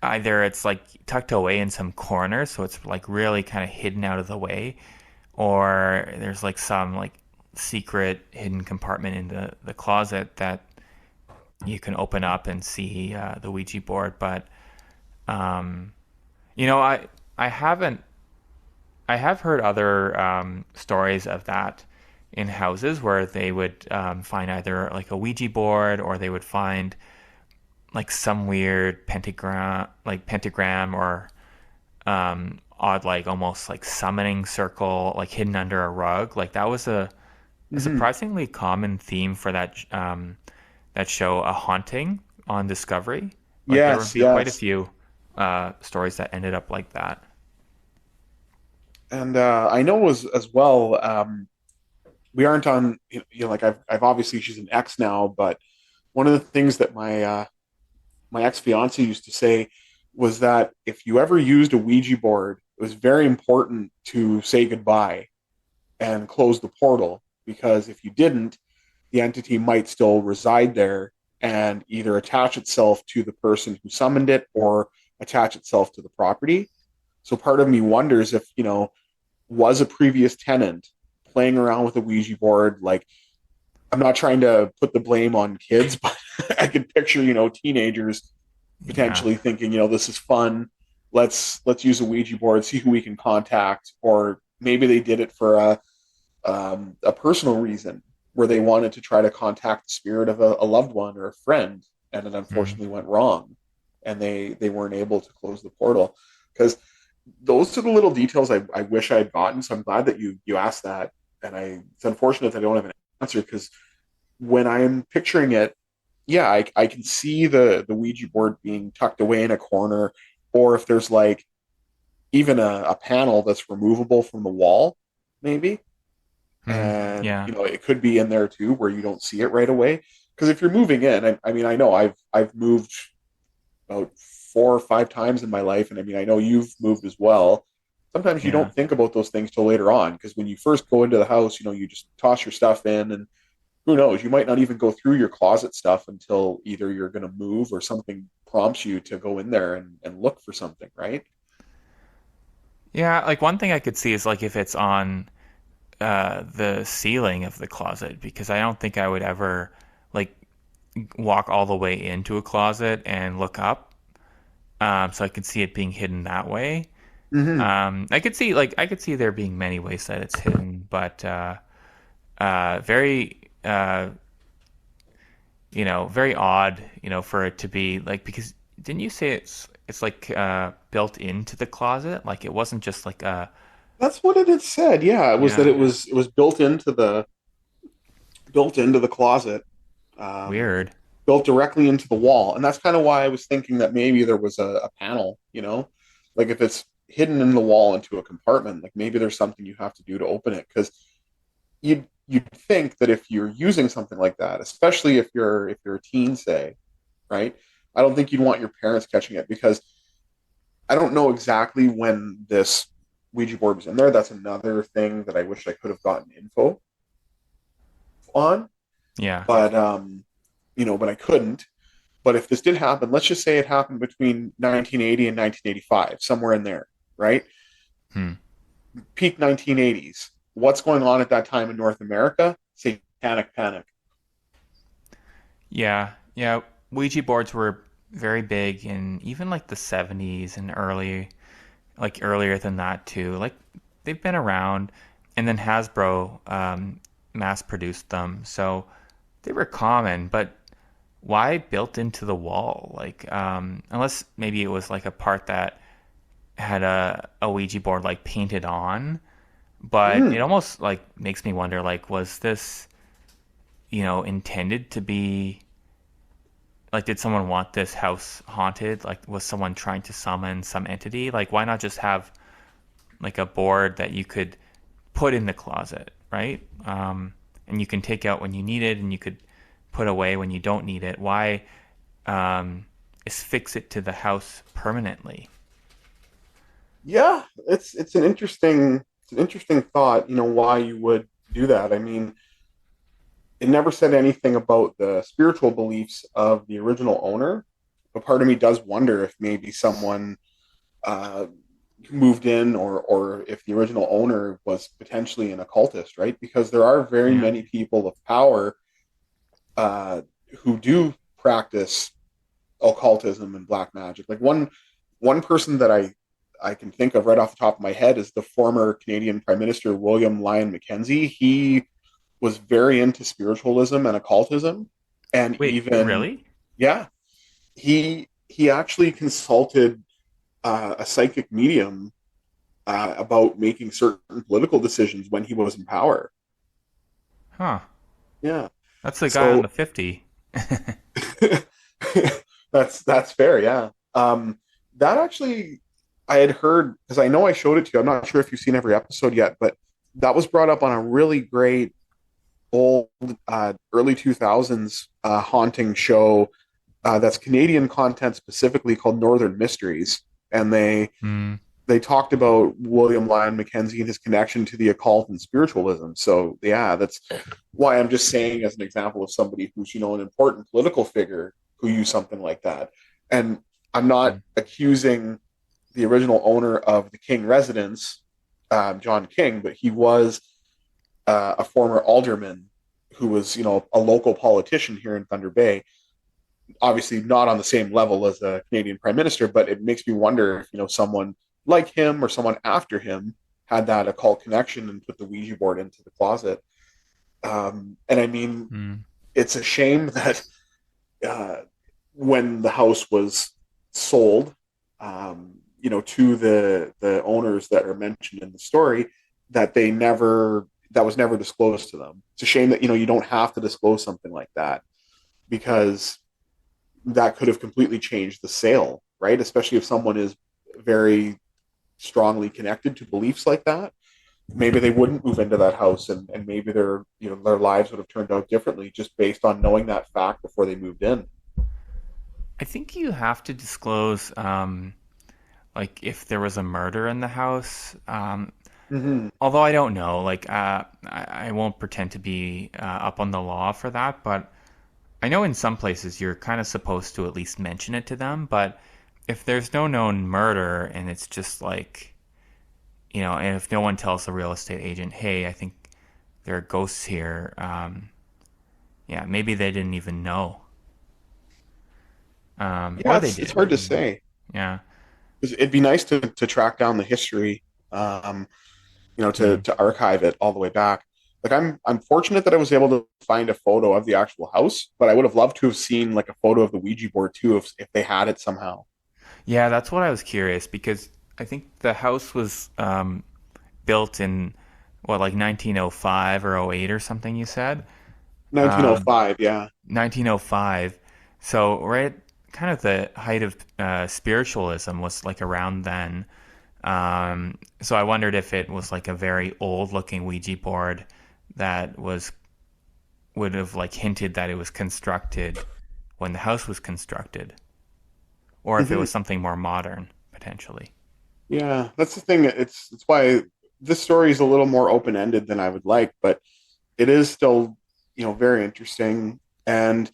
S2: either it's like tucked away in some corner, so it's like really kind of hidden out of the way, or there's like some like secret hidden compartment in the closet that you can open up and see the Ouija board. But um, I haven't. I have heard other stories of that in houses where they would find either like a Ouija board or they would find like some weird pentagram or odd like almost like summoning circle like hidden under a rug. Like that was a
S3: Hmm.
S2: surprisingly common theme for that show, A Haunting on Discovery. Like there would
S3: Yes,
S2: be quite a
S3: yes.
S2: few stories that ended up like that.
S3: And I know as well. We aren't on. Like I've obviously she's an ex now, but one of the things that my ex fiance used to say was that if you ever used a Ouija board, it was very important to say goodbye and close the portal, because if you didn't, the entity might still reside there and either attach itself to the person who summoned it or attach itself to the property. So part of me wonders if, was a previous tenant playing around with a Ouija board. Like, I'm not trying to put the blame on kids, but I could picture, teenagers
S2: Yeah.
S3: potentially thinking, this is fun. Let's use a Ouija board, see who we can contact, or maybe they did it for a personal reason where they wanted to try to contact the spirit of a loved one or a friend, and it
S2: Mm.
S3: unfortunately went wrong, and they weren't able to close the portal. Because those are the little details I wish I had gotten. So I'm glad that you asked that, and it's unfortunate that I don't have an answer, because when I'm picturing it, yeah, I can see the Ouija board being tucked away in a corner, or if there's like even a panel that's removable from the wall, maybe,
S2: Mm.
S3: and
S2: Yeah.
S3: it could be in there too where you don't see it right away. Because if you're moving in, I mean, I know I've moved about 4 or 5 times in my life, and I mean, I know you've moved as well. Sometimes you
S2: Yeah.
S3: don't think about those things till later on, because when you first go into the house, you just toss your stuff in, and who knows, you might not even go through your closet stuff until either you're going to move or something prompts you to go in there and look for something, right?
S2: Yeah, like one thing I could see is like if it's on the ceiling of the closet, because I don't think I would ever like walk all the way into a closet and look up. So I could see it being hidden that way.
S3: Mm-hmm.
S2: I could see there being many ways that it's hidden, but very very odd, for it to be like, because didn't you say it's like built into the closet? Like it wasn't just like a
S3: That's what it had said. Yeah, it was that
S2: yeah,
S3: it was built into the closet, um,
S2: weird.
S3: built directly into the wall, and that's kind of why I was thinking that maybe there was a panel. Like if it's hidden in the wall into a compartment, like maybe there's something you have to do to open it. Because you'd think that if you're using something like that, especially if you're a teen, say, right? I don't think you'd want your parents catching it, because I don't know exactly when this Ouija board was in there. That's another thing that I wish I could have gotten info on,
S2: Yeah.
S3: but I couldn't. But if this did happen, let's just say it happened between 1980 and 1985, somewhere in there, right?
S2: Hmm.
S3: Peak 1980s. What's going on at that time in North America? Satanic panic.
S2: Yeah. Yeah. Ouija boards were very big in even like the 70s and earlier than that too. Like they've been around, and then Hasbro mass produced them. So they were common, but why built into the wall? Like, unless maybe it was like a part that had a Ouija board like painted on, but it
S3: Mm.
S2: almost like makes me wonder, like, was this, intended to be like, did someone want this house haunted? Like, was someone trying to summon some entity? Like, why not just have like a board that you could put in the closet, right? And you can take out when you need it, and you could put away when you don't need it. Why um, is fix it to the house permanently?
S3: Yeah, it's an interesting thought. Why you would do that. I mean, it never said anything about the spiritual beliefs of the original owner, but part of me does wonder if maybe someone uh, moved in, or if the original owner was potentially an occultist, right? Because there are very
S2: Yeah.
S3: many people of power uh, who do practice occultism and black magic. Like one person that I can think of right off the top of my head is the former Canadian Prime Minister William Lyon Mackenzie. He was very into spiritualism and occultism, and
S2: Wait,
S3: even
S2: really?
S3: yeah, he actually consulted a psychic medium about making certain political decisions when he was in power.
S2: Huh.
S3: Yeah,
S2: That's the guy on
S3: so
S2: the 50.
S3: that's fair. Yeah, that actually I had heard, because I know I showed it to you. I'm not sure if you've seen every episode yet, but that was brought up on a really great old early 2000s haunting show that's Canadian content, specifically called Northern Mysteries, and
S2: Hmm.
S3: they talked about William Lyon Mackenzie and his connection to the occult and spiritualism. So yeah, that's why I'm just saying, as an example of somebody who's an important political figure who used something like that. And I'm not accusing the original owner of the King residence, John King, but he was a former alderman who was a local politician here in Thunder Bay. Obviously, not on the same level as a Canadian prime minister, but it makes me wonder if someone like him or someone after him had that occult connection and put the Ouija board into the closet. And I mean,
S2: Hmm.
S3: it's a shame that uh, when the house was sold, to the owners that are mentioned in the story, that was never disclosed to them. It's a shame that you don't have to disclose something like that, because that could have completely changed the sale, right? Especially if someone is very strongly connected to beliefs like that. Maybe they wouldn't move into that house, and maybe their lives would have turned out differently just based on knowing that fact before they moved in.
S2: I think you have to disclose, like, if there was a murder in the house.
S3: Mm-hmm.
S2: Although I don't know, like, I won't pretend to be up on the law for that, but I know in some places you're kind of supposed to at least mention it to them. But if there's no known murder and it's just like, and if no one tells the real estate agent, hey, I think there are ghosts here, yeah, maybe they didn't even know.
S3: Yeah,
S2: Or they
S3: it's
S2: did.
S3: hard to say.
S2: Yeah.
S3: 'Cause it'd be nice to track down the history, um, to
S2: Mm.
S3: to archive it all the way back. Like I'm fortunate that I was able to find a photo of the actual house, but I would have loved to have seen like a photo of the Ouija board too, if they had it somehow.
S2: Yeah, that's what I was curious because I think the house was built in what, like 1905 or '08 or something you said? Um,
S3: 1905, yeah.
S2: 1905. So right, kind of the height of spiritualism was like around then. So I wondered if it was like a very old looking Ouija board that would have like hinted that it was constructed when the house was constructed, or if it
S3: Hmm.
S2: was something more modern potentially.
S3: Yeah, that's the thing. It's why this story is a little more open ended than I would like, but it is still very interesting. And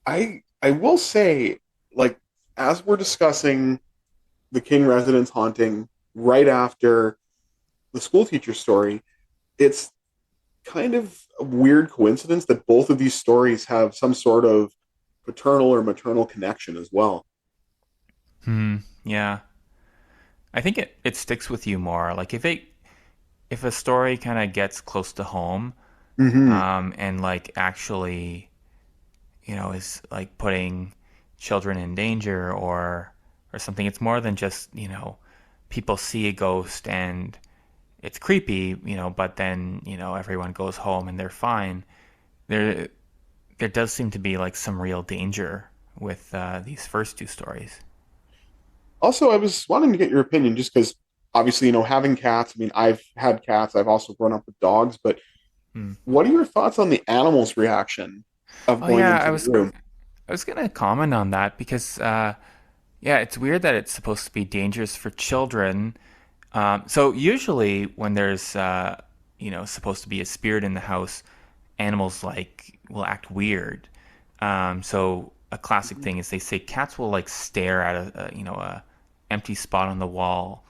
S3: I will say, like, as we're discussing the King residence haunting right after the school teacher story, it's kind of a weird coincidence that both of these stories have some sort of paternal or maternal connection as well.
S2: Hmm. Yeah. I think it sticks with you more. Like if a story kind of gets close to home,
S3: Hmm.
S2: and like actually, is like putting children in danger or something. It's more than just, people see a ghost and it's creepy, but then, everyone goes home and they're fine. There there does seem to be like some real danger with these first two stories.
S3: Also, I was wanting to get your opinion just because obviously, having cats. I mean, I've had cats. I've also grown up with dogs. But
S2: Hmm.
S3: what are your thoughts on the animal's reaction of
S2: Oh
S3: going
S2: yeah,
S3: into the room?
S2: I was gonna comment on that because yeah, it's weird that it's supposed to be dangerous for children. So usually when there's supposed to be a spirit in the house, animals like will act weird. So a classic thing is they say cats will like stare at a empty spot on the wall,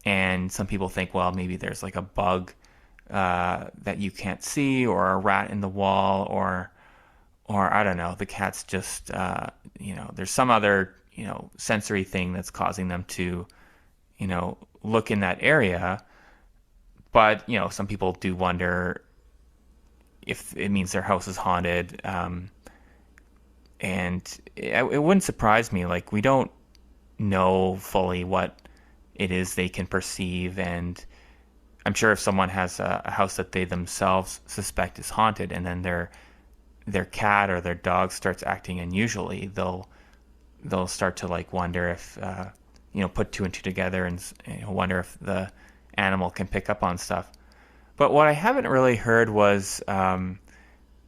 S2: and some people think, well, maybe there's like a bug that you can't see, or a rat in the wall, or I don't know, the cat's just there's some other sensory thing that's causing them to look in that area. But some people do wonder if it means their house is haunted. And it wouldn't surprise me. Like, we don't know fully what it is they can perceive, and I'm sure if someone has a house that they themselves suspect is haunted, and then their cat or their dog starts acting unusually, they'll start to like wonder if put two and two together, and wonder if the animal can pick up on stuff. But what I haven't really heard was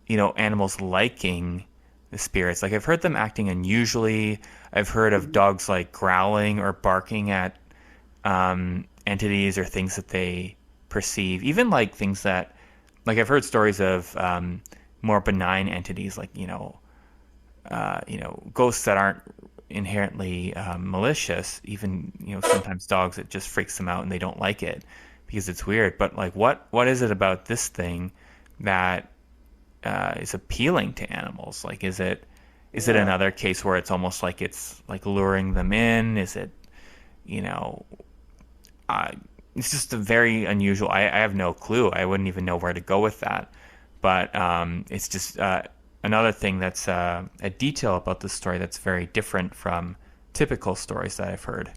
S2: animals liking the spirits. Like, I've heard them acting unusually. I've heard of dogs like growling or barking at entities or things that they perceive. Even like things that, like, I've heard stories of more benign entities, like ghosts that aren't inherently malicious. Even sometimes dogs, it just freaks them out and they don't like it because it's weird. But like, what is it about this thing that is appealing to animals? Like, is it
S3: Yeah.
S2: another case where it's almost like it's like luring them in? Is it, you know, uh, it's just a very unusual. I have no clue. I wouldn't even know where to go with that. But it's just another thing that's a detail about the story that's very different from typical stories that I've heard.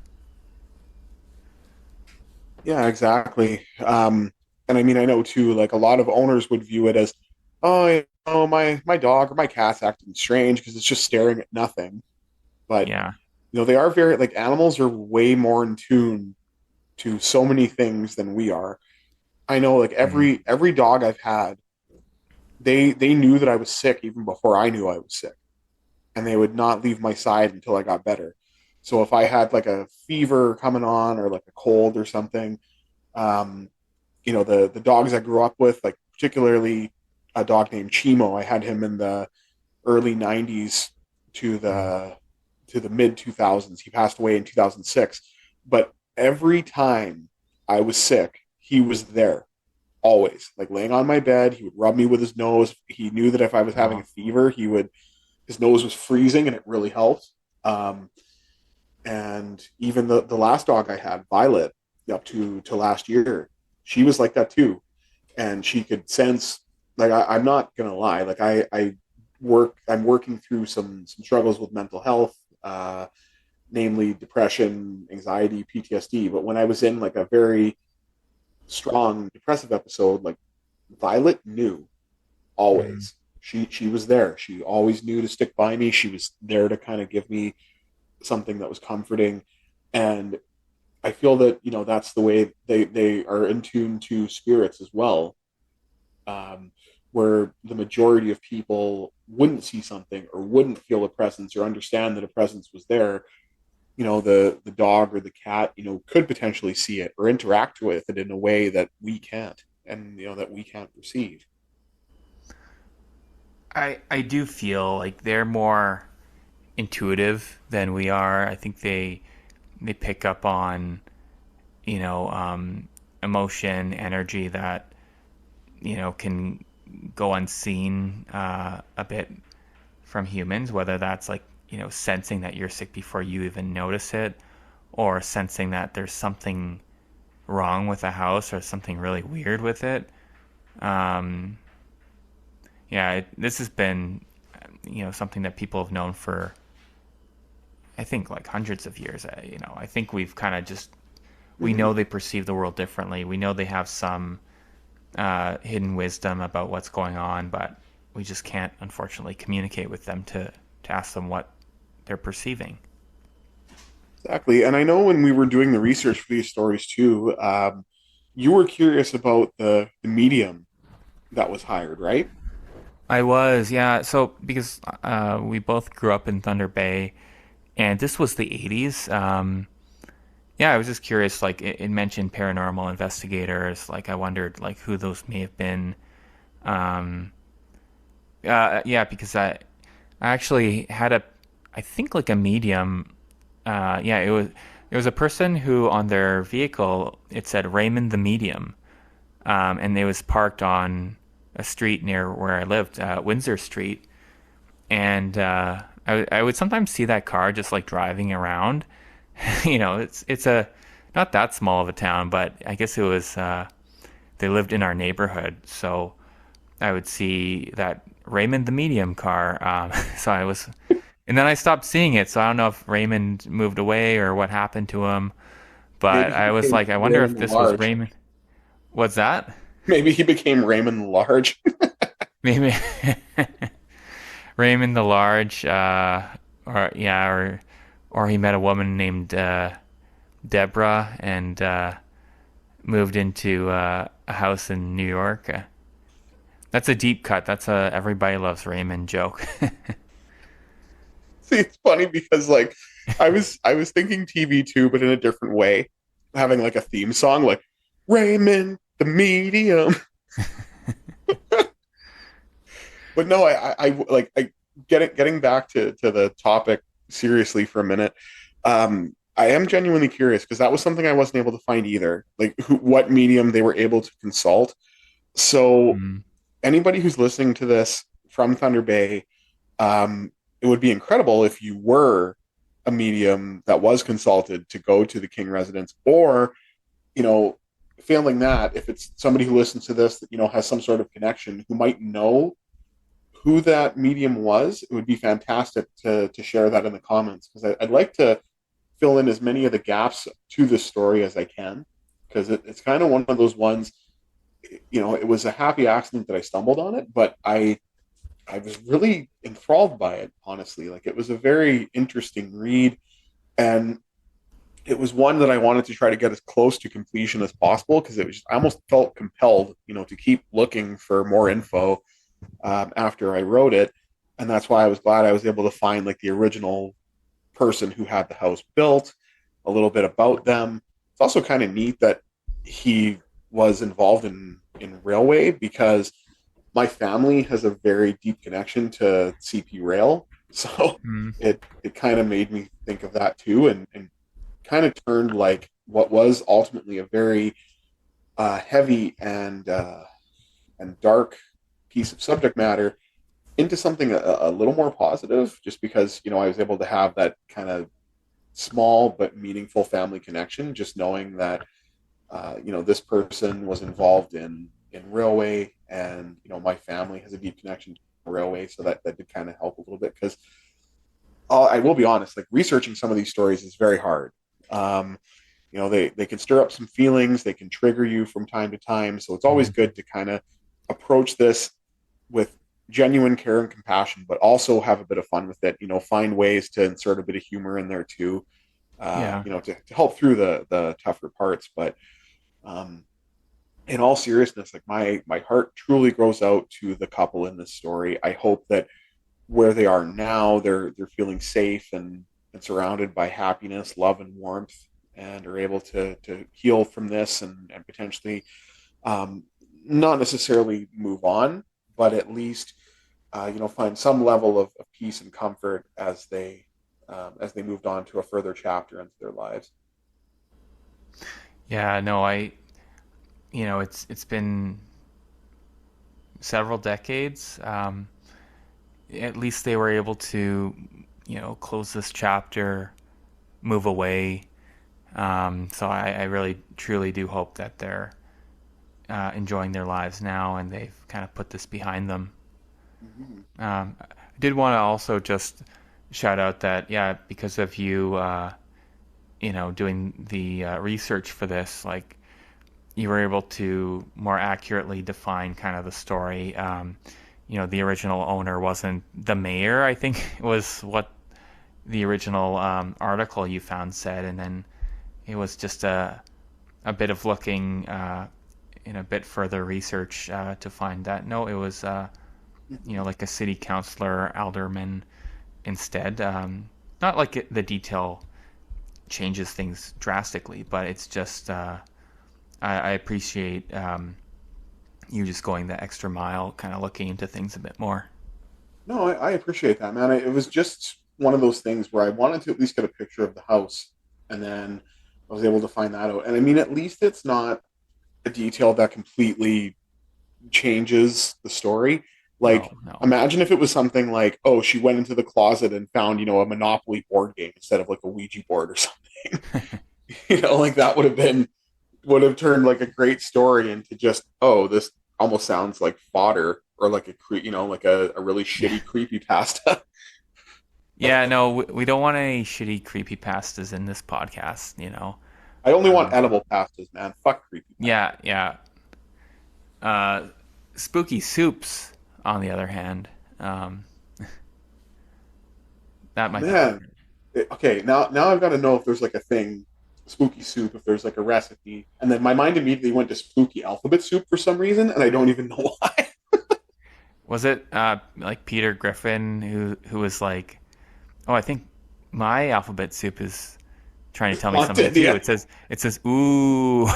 S3: Yeah, exactly. And I mean, I know too, like a lot of owners would view it as, oh, my dog or my cat's acting strange because it's just staring at nothing. But
S2: Yeah.
S3: they are very like animals are way more in tune to so many things than we are. I know like
S2: Mm.
S3: every dog I've had, they knew that I was sick even before I knew I was sick, and they would not leave my side until I got better. So if I had like a fever coming on or like a cold or something, um, the dogs I grew up with, like particularly a dog named Chimo. I had him in the early '90s to
S2: Mm.
S3: the mid 2000s. He passed away in 2006. But every time I was sick, he was there always, like laying on my bed. He would rub me with his nose. He knew that if I was having a
S2: Oh.
S3: fever, his nose was freezing, and it really helped. Um, and even the last dog I had, Violet, up to last year, she was like that too, and she could sense. Like I'm not gonna lie, like I'm working through some struggles with mental health, namely depression, anxiety, PTSD. But when I was in like a very strong depressive episode, like Violet knew
S2: Mm.
S3: always. She was there. She always knew to stick by me. She was there to kind of give me something that was comforting. And I feel that that's the way they are in tune to spirits as well, where the majority of people wouldn't see something or wouldn't feel a presence or understand that a presence was there. The dog or the cat could potentially see it or interact with it in a way that we can't, and that we can't perceive.
S2: I do feel like they're more intuitive than we are. I think they pick up on you know emotion, energy that can go unseen a bit from humans. Whether that's like sensing that you're sick before you even notice it, or sensing that there's something wrong with the house or something really weird with it. Um, yeah, this has been something that people have known for I think like hundreds of years. I think we've kind of just we
S3: Mm-hmm.
S2: know they perceive the world differently. We know they have some hidden wisdom about what's going on, but we just can't unfortunately communicate with them to ask them what they're perceiving.
S3: Exactly. And I know when we were doing the research for these stories too, you were curious about the medium that was hired, right?
S2: I was, yeah. So because we both grew up in Thunder Bay, and this was the '80s. Yeah, I was just curious. Like it mentioned paranormal investigators. Like I wondered like who those may have been. Um, yeah, because I actually had I think like a medium. Yeah, it was a person who on their vehicle it said Raymond the Medium, and it was parked on a street near where I lived, Windsor Street, and I would sometimes see that car just like driving around. It's a not that small of a town, but I guess it was they lived in our neighborhood, so I would see that Raymond the Medium car. So I was, and then I stopped seeing it. So I don't know if Raymond moved away or what happened to him. But
S3: Maybe he
S2: I was
S3: became
S2: like, I wonder if
S3: Raymond the
S2: this was
S3: Large.
S2: Raymond. What's that?
S3: Maybe he became Raymond the Large.
S2: Maybe Raymond the Large, or yeah, or he met a woman named Deborah and moved into a house in New York. That's a deep cut. That's a everybody loves Raymond joke.
S3: See, it's funny because like I was thinking TV too, but in a different way, having like a theme song like Raymond the Medium. But no, I getting back to the topic seriously for a minute. I am genuinely curious because that was something I wasn't able to find either. Like what medium they were able to consult. So
S2: Mm.
S3: anybody who's listening to this from Thunder Bay, it would be incredible if you were a medium that was consulted to go to the King residence, or you know, failing that, if it's somebody who listens to this that has some sort of connection who might know who that medium was, it would be fantastic to share that in the comments because I'd like to fill in as many of the gaps to the story as I can because it's kind of one of those ones. It was a happy accident that I stumbled on it, but I was really enthralled by it, honestly. Like it was a very interesting read, and it was one that I wanted to try to get as close to completion as possible because I almost felt compelled, to keep looking for more info after I wrote it, and that's why I was glad I was able to find like the original person who had the house built, a little bit about them. It's also kind of neat that he was involved in railway because my family has a very deep connection to CP Rail, so
S2: Mm.
S3: it kind of made me think of that too, and kind of turned like what was ultimately a very heavy and dark piece of subject matter into something a little more positive, just because I was able to have that kind of small but meaningful family connection, just knowing that this person was involved in railway, and my family has a deep connection to railway, so that did kind of help a little bit because I will be honest, like researching some of these stories is very hard. Um, they can stir up some feelings, they can trigger you from time to time, so it's always
S2: Mm.
S3: good to kind of approach this with genuine care and compassion, but also have a bit of fun with it. Find ways to insert a bit of humor in there too.
S2: Yeah.
S3: To help through the tougher parts. But um, in all seriousness, like my heart truly goes out to the couple in this story. I hope that where they are now, they're feeling safe and surrounded by happiness, love, and warmth, and are able to heal from this and potentially um, not necessarily move on, but at least find some level of peace and comfort as they moved on to a further chapter into their lives.
S2: Yeah, no, it's been several decades. At least they were able to, close this chapter, move away. So I really, truly do hope that they're enjoying their lives now and they've kind of put this behind them.
S3: Mm-hmm.
S2: I did want to also just shout out that, yeah, because of you, doing the research for this, like, you were able to more accurately define kind of the story. The original owner wasn't the mayor, I think was what the original article you found said, and then it was just a bit of looking in a bit further research to find that no, it was like a city councilor, alderman instead. Not like the detail changes things drastically, but it's just I appreciate you just going the extra mile, kind of looking into things a bit more.
S3: No, I appreciate that, man. It was just one of those things where I wanted to at least get a picture of the house, and then I was able to find that out. And I mean, at least it's not a detail that completely changes the story. Like,
S2: No, no.
S3: imagine if it was something like, oh, she went into the closet and found, a Monopoly board game instead of like a Ouija board or something. Like that would have turned like a great story into just, oh, this almost sounds like fodder or like like a really
S2: Yeah.
S3: shitty creepy pasta.
S2: Yeah, no, we don't want any shitty creepy pastas in this podcast.
S3: I only want
S2: Um,
S3: edible pastas, man. Fuck creepy
S2: yeah, yeah. Uh, Spooky soups, on the other hand, um, that might be
S3: man.
S2: different.
S3: Okay, now I've got to know if there's like a thing, spooky soup, if there's like a recipe, and then my mind immediately went to spooky alphabet soup for some reason, and I don't even know why.
S2: Was it like Peter Griffin who was like, oh, I think my alphabet soup is trying to tell me something
S3: Haunted,
S2: too.
S3: yeah,
S2: It says ooh,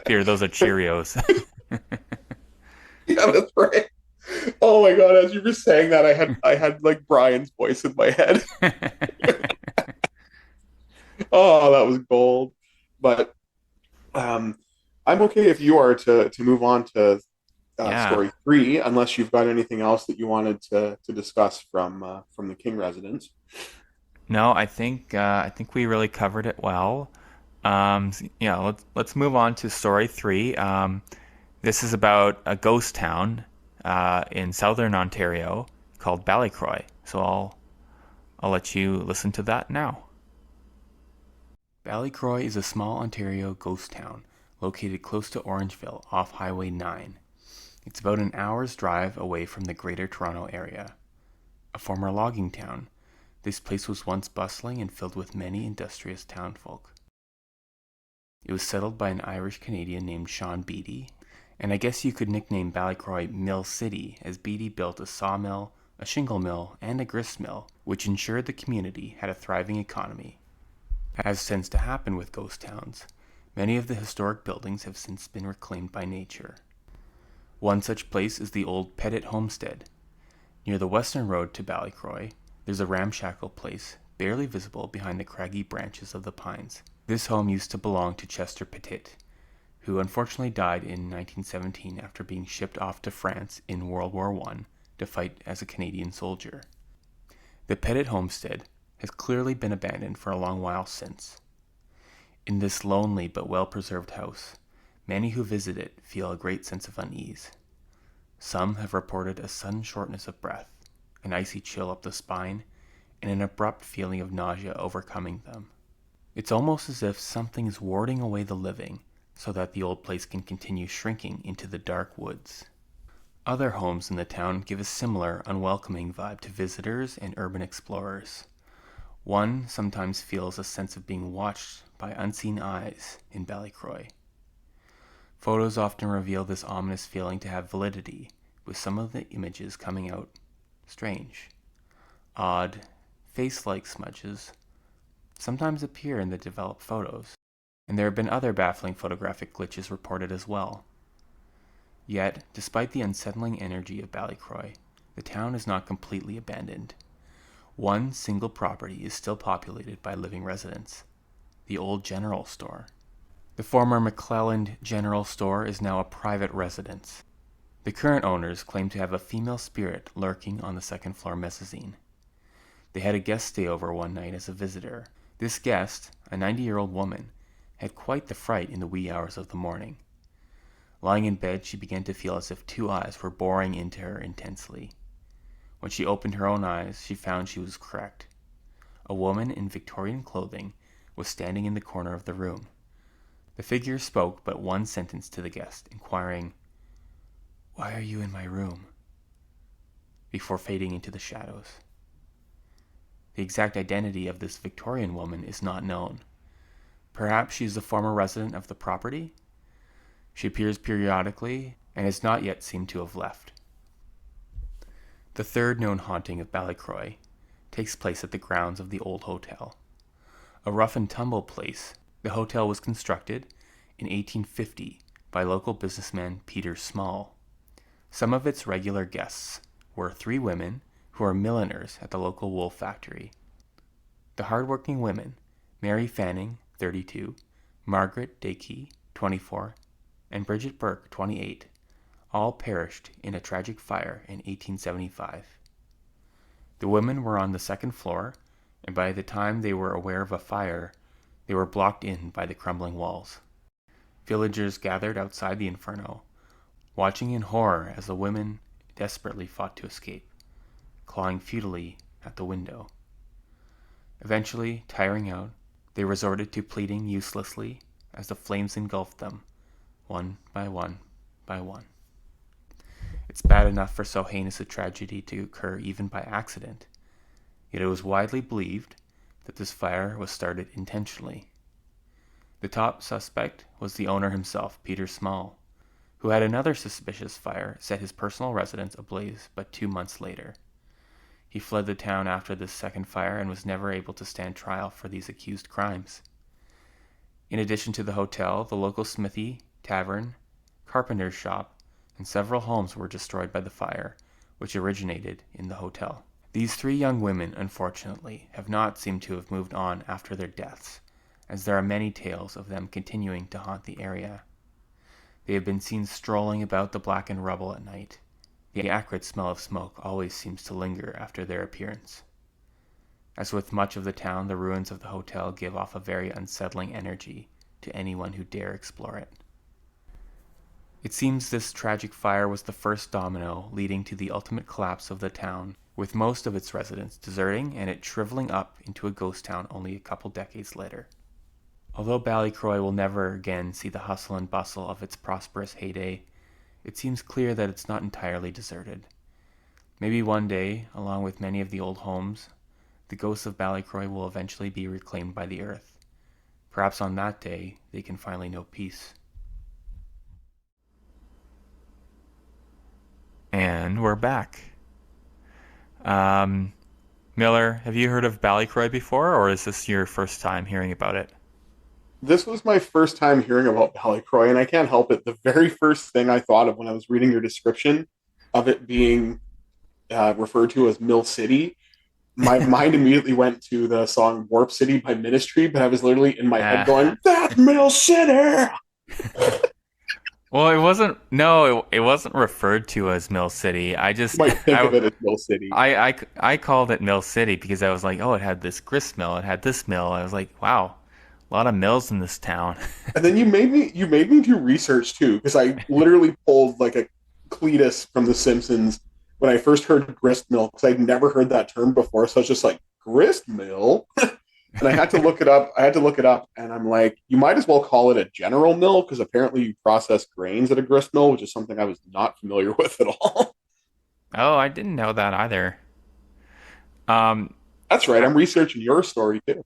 S2: Peter, those are Cheerios.
S3: yeah, that's right. Oh my god, as you were saying that, I had like Brian's voice in my head. Oh, that was gold. But um, I'm okay if you are to move on to
S2: Yeah.
S3: story three, unless you've got anything else that you wanted to discuss from the King residence.
S2: No, I think we really covered it well. Yeah, let's move on to story three. This is about a ghost town in southern Ontario called Ballycroy. So I'll let you listen to that now. Ballycroy is a small Ontario ghost town located close to Orangeville off Highway 9. It's about an hour's drive away from the Greater Toronto Area. A former logging town, this place was once bustling and filled with many industrious townfolk. It was settled by an Irish Canadian named Sean Beattie, and I guess you could nickname Ballycroy Mill City, as Beattie built a sawmill, a shingle mill, and a grist mill, which ensured the community had a thriving economy. As tends to happen with ghost towns, many of the historic buildings have since been reclaimed by nature. One such place is the old Pettit Homestead. Near the western road to Ballycroy, there's a ramshackle place, barely visible behind the craggy branches of the pines. This home used to belong to Chester Pettit, who unfortunately died in 1917 after being shipped off to France in World War I to fight as a Canadian soldier. The Pettit homestead has clearly been abandoned for a long while since. In this lonely but well-preserved house, many who visit it feel a great sense of unease. Some have reported a sudden shortness of breath, an icy chill up the spine, and an abrupt feeling of nausea overcoming them. It's almost as if something is warding away the living so that the old place can continue shrinking into the dark woods. Other homes in the town give a similar unwelcoming vibe to visitors and urban explorers. One sometimes feels a sense of being watched by unseen eyes in Ballycroy. Photos often reveal this ominous feeling to have validity, with some of the images coming out strange. Odd, face-like smudges sometimes appear in the developed photos, and there have been other baffling photographic glitches reported as well. Yet, despite the unsettling energy of Ballycroy, the town is not completely abandoned. One single property is still populated by living residents, the old general store. The former McClelland General Store is now a private residence. The current owners claim to have a female spirit lurking on the second floor mezzanine. They had a guest stay over one night as a visitor. This guest, a 90-year-old woman, had quite the fright in the wee hours of the morning. Lying in bed, she began to feel as if two eyes were boring into her intensely. When she opened her own eyes, she found she was correct. A woman in Victorian clothing was standing in the corner of the room. The figure spoke but one sentence to the guest, inquiring, "Why are you in my room?" before fading into the shadows. The exact identity of this Victorian woman is not known. Perhaps she is a former resident of the property? She appears periodically and has not yet seemed to have left. The third known haunting of Ballycroy takes place at the grounds of the old hotel. A rough and tumble place, the hotel was constructed in 1850 by local businessman Peter Small. Some of its regular guests were 3 women who are milliners at the local wool factory. The hardworking women, Mary Fanning, 32, Margaret Dakey, 24, and Bridget Burke, 28, all perished in a tragic fire in 1875. The women were on the second floor, and by the time they were aware of a fire, they were blocked in by the crumbling walls. Villagers gathered outside the inferno, watching in horror as the women desperately fought to escape, clawing futilely at the window. Eventually, tiring out, they resorted to pleading uselessly as the flames engulfed them, one by one by one. It's bad enough for so heinous a tragedy to occur even by accident, yet it was widely believed that this fire was started intentionally. The top suspect was the owner himself, Peter Small, who had another suspicious fire set his personal residence ablaze but 2 months later. He fled the town after this second fire and was never able to stand trial for these accused crimes. In addition to the hotel, the local smithy, tavern, carpenter's shop, and several homes were destroyed by the fire, which originated in the hotel. These 3 young women, unfortunately, have not seemed to have moved on after their deaths, as there are many tales of them continuing to haunt the area. They have been seen strolling about the blackened rubble at night. The acrid smell of smoke always seems to linger after their appearance. As with much of the town, the ruins of the hotel give off a very unsettling energy to anyone who dare explore it. It seems this tragic fire was the first domino leading to the ultimate collapse of the town, with most of its residents deserting and it shriveling up into a ghost town only a couple decades later. Although Ballycroy will never again see the hustle and bustle of its prosperous heyday, it seems clear that it's not entirely deserted. Maybe one day, along with many of the old homes, the ghosts of Ballycroy will eventually be reclaimed by the earth. Perhaps on that day, they can finally know peace. And we're back. Miller, have you heard of Ballycroy before, or is this your first time hearing about it?
S3: This was my first time hearing about Ballycroy, and I can't help it. The very first thing I thought of when I was reading your description of it being referred to as Mill City, my mind immediately went to the song Warp City by Ministry, but I was literally in my head going, "That Mill City!"
S2: Well, it wasn't referred to as Mill City. I just
S3: might think of it as Mill City.
S2: I called it Mill City because I was like, oh, it had this grist mill, it had this mill. I was like, wow, a lot of mills in this town.
S3: And then you made me do research too, because I literally pulled like a Cletus from The Simpsons when I first heard grist mill, because I'd never heard that term before. So I was just like, grist mill? And I had to look it up. And I'm like, you might as well call it a general mill, because apparently you process grains at a grist mill, which is something I was not familiar with at all.
S2: Oh, I didn't know that either.
S3: That's right. I'm researching your story too.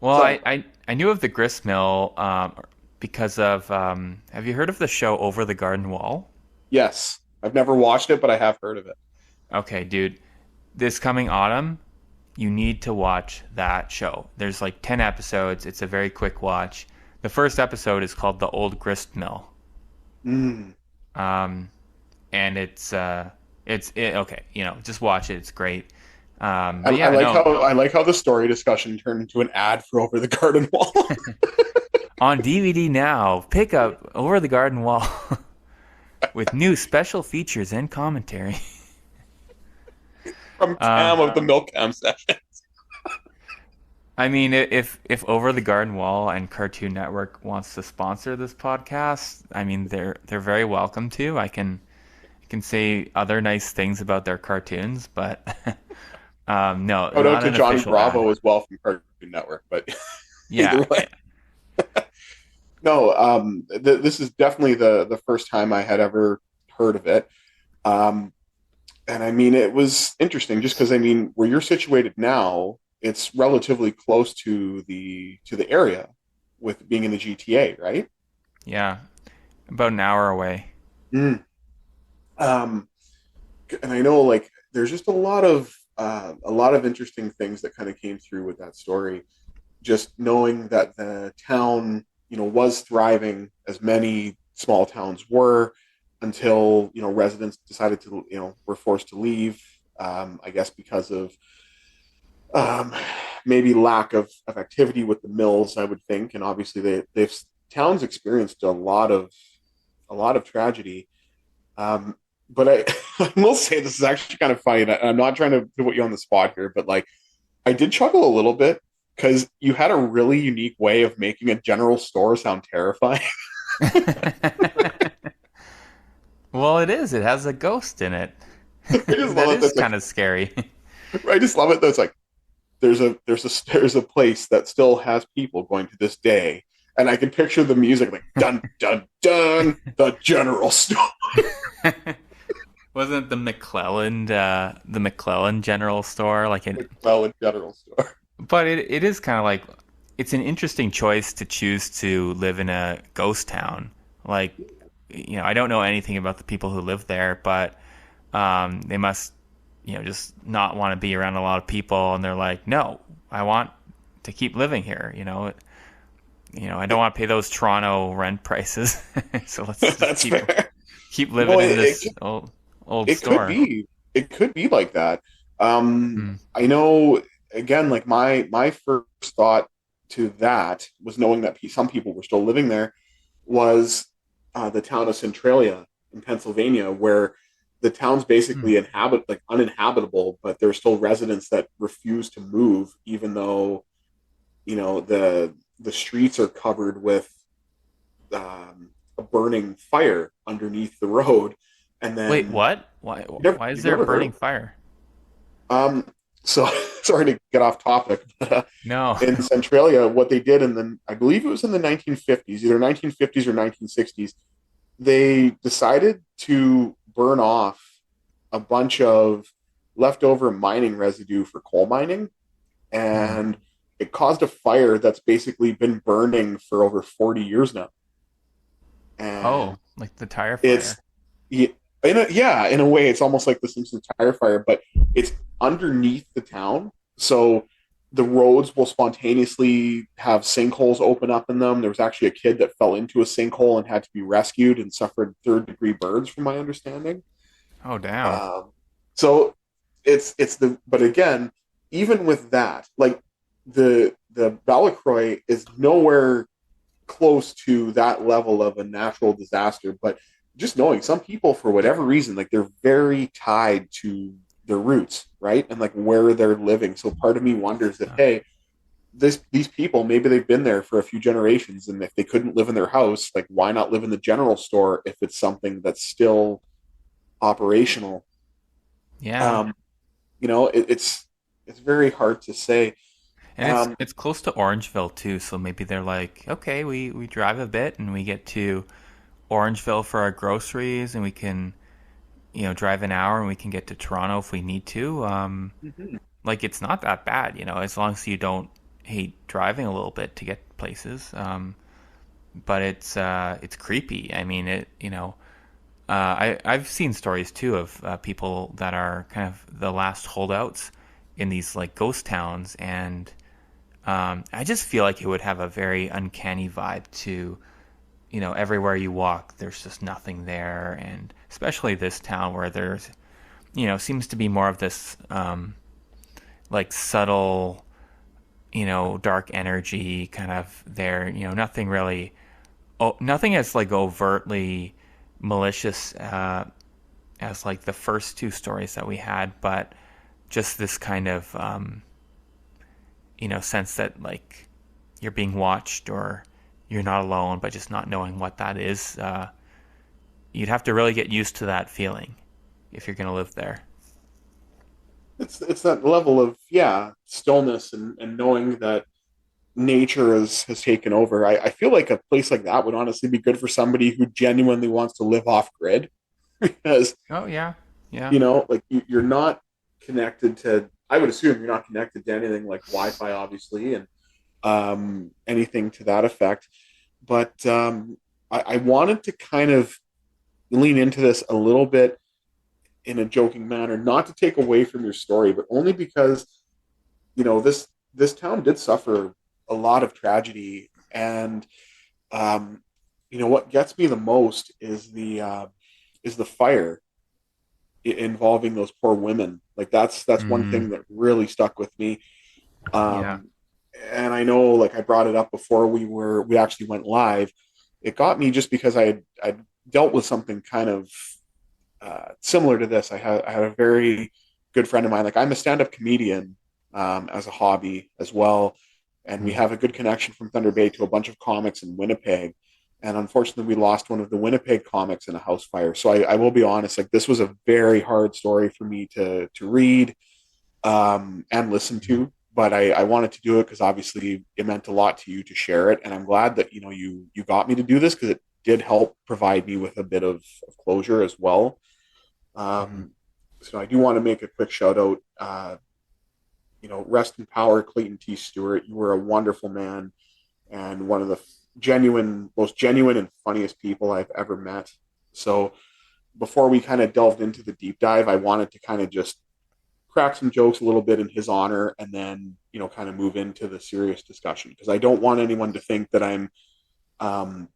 S2: Well, so, I knew of the grist mill because of, have you heard of the show Over the Garden Wall?
S3: Yes. I've never watched it, but I have heard of it.
S2: Okay, dude. This coming autumn, you need to watch that show. There's like 10 episodes. It's a very quick watch. The first episode is called The Old Grist Mill.
S3: Mm.
S2: And it's okay, just watch it. It's great.
S3: I like how the story discussion turned into an ad for Over the Garden Wall.
S2: On DVD now, pick up Over the Garden Wall with new special features and commentary.
S3: From Cam of the Milcam Sessions.
S2: I mean, if Over the Garden Wall and Cartoon Network wants to sponsor this podcast, I mean, they're very welcome to. I can say other nice things about their cartoons, but no.
S3: Shout out to Johnny Bravo as well from Cartoon Network, but
S2: yeah.
S3: No, this is definitely the first time I had ever heard of it. And I mean, it was interesting just because I mean, where you're situated now, it's relatively close to the area with being in the GTA, right?
S2: Yeah, about an hour away.
S3: Mm. Um, and I know like there's just a lot of interesting things that kind of came through with that story. Just knowing that the town, you know, was thriving as many small towns were until, you know, residents decided to, you know, were forced to leave. I guess because of um, maybe lack of activity with the mills, I would think, and obviously they've towns experienced a lot of tragedy. Um, but I will say this is actually kind of funny. And I'm not trying to put you on the spot here, but like I did chuckle a little bit because you had a really unique way of making a general store sound terrifying.
S2: Well, it is. It has a ghost in it.
S3: I just love
S2: That
S3: it.
S2: is
S3: That's like
S2: kind of scary.
S3: I just love it. That's like there's a place that still has people going to this day, and I can picture the music like dun dun dun, the general store.
S2: Wasn't it the McClellan General Store like it?
S3: McClellan General Store.
S2: But it is kind of like it's an interesting choice to choose to live in a ghost town. Like, I don't know anything about the people who live there, but they must, just not want to be around a lot of people, and they're like, no, I want to keep living here. I don't want to pay those Toronto rent prices, so let's just
S3: That's fair.
S2: keep
S3: No,
S2: living in this old
S3: it could
S2: store.
S3: be. It could be like that.
S2: Hmm.
S3: I know. Again, like my first thought to that was knowing that some people were still living there was the town of Centralia in Pennsylvania, where the town's
S2: Hmm.
S3: basically uninhabitable, but there's still residents that refuse to move, even though you know the streets are covered with a burning fire underneath the road, and
S2: Wait,
S3: then
S2: what? Why is
S3: you've
S2: there a
S3: never heard of
S2: burning fire?
S3: so sorry to get off topic, but
S2: No.
S3: in Centralia, what they did in the, I believe it was in the 1950s, either 1950s or 1960s, they decided to burn off a bunch of leftover mining residue for coal mining,
S2: Hmm.
S3: and it caused a fire that's basically been burning for over 40 years now. And
S2: Oh, like the tire
S3: it's
S2: fire.
S3: yeah, in a way, it's almost like the Simpsons tire fire, but it's underneath the town. So the roads will spontaneously have sinkholes open up in them. There was actually a kid that fell into a sinkhole and had to be rescued and suffered third degree burns, from my understanding.
S2: Oh, damn.
S3: Um, so it's the but again, even with that, like the Ballycroy is nowhere close to that level of a natural disaster, but just knowing some people for whatever reason, like they're very tied to their roots, right? And like where they're living. So part of me wonders if,
S2: Uh,
S3: hey, these people maybe they've been there for a few generations, and if they couldn't live in their house, like why not live in the general store if it's something that's still operational?
S2: yeah.
S3: Um, you know, it's very hard to say.
S2: And it's
S3: Um,
S2: it's close to Orangeville too, so maybe they're like, okay, we drive a bit and we get to Orangeville for our groceries, and we can, drive an hour and we can get to Toronto if we need to.
S3: mhm.
S2: Like it's not that bad, as long as you don't hate driving a little bit to get places. But it's creepy. I mean, I've seen stories too of people that are kind of the last holdouts in these like ghost towns, and I just feel like it would have a very uncanny vibe to, everywhere you walk, there's just nothing there, and especially this town where there's, seems to be more of this like subtle, dark energy kind of there. Nothing really, nothing as like overtly malicious as like the first two stories that we had, but just this kind of sense that like you're being watched or you're not alone, but just not knowing what that is. You'd have to really get used to that feeling if you're gonna live there.
S3: It's that level of stillness and knowing that nature has taken over. I feel like a place like that would honestly be good for somebody who genuinely wants to live off grid because
S2: Oh yeah, Yeah.
S3: You know, like you're not connected to. I would assume you're not connected to anything like Wi-Fi, obviously, and anything to that effect. But I wanted to kind of lean into this a little bit in a joking manner, not to take away from your story, but only because this town did suffer a lot of tragedy, and um, what gets me the most is the fire involving those poor women. Like that's one
S2: Mm,
S3: thing that really stuck with me.
S2: yeah.
S3: Um, and I know, like I brought it up before we actually went live. It got me just because I dealt with something kind of similar to this. I had a very good friend of mine. Like I'm a stand up comedian as a hobby as well, and we
S2: Mm.
S3: have a good connection from Thunder Bay to a bunch of comics in Winnipeg. And unfortunately, we lost one of the Winnipeg comics in a house fire. So I will be honest, like this was a very hard story for me to read and listen to. But I wanted to do it because obviously it meant a lot to you to share it, and I'm glad that you got me to do this because it did help provide me with a bit of closure as well.
S2: Mm.
S3: Um, so I do want to make a quick shout out. Rest in power, Clayton T. Stewart. You were a wonderful man and one of the most genuine and funniest people I've ever met. So before we kind of delved into the deep dive, I wanted to kind of just crack some jokes a little bit in his honor and then, kind of move into the serious discussion because I don't want anyone to think that I'm, um,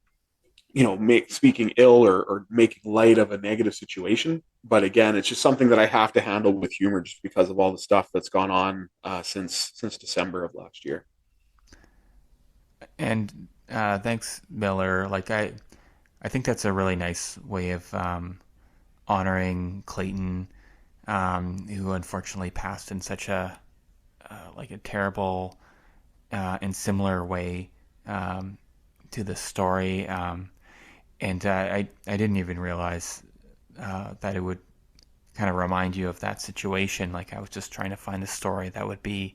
S3: speaking ill or making light of a negative situation. But again, it's just something that I have to handle with humor just because of all the stuff that's gone on since December of last year.
S2: And thanks, Miller. I think that's a really nice way of honoring Clayton, who unfortunately passed in such a terrible and similar way to the story. And I didn't even realize that it would kind of remind you of that situation. Like I was just trying to find a story that would be,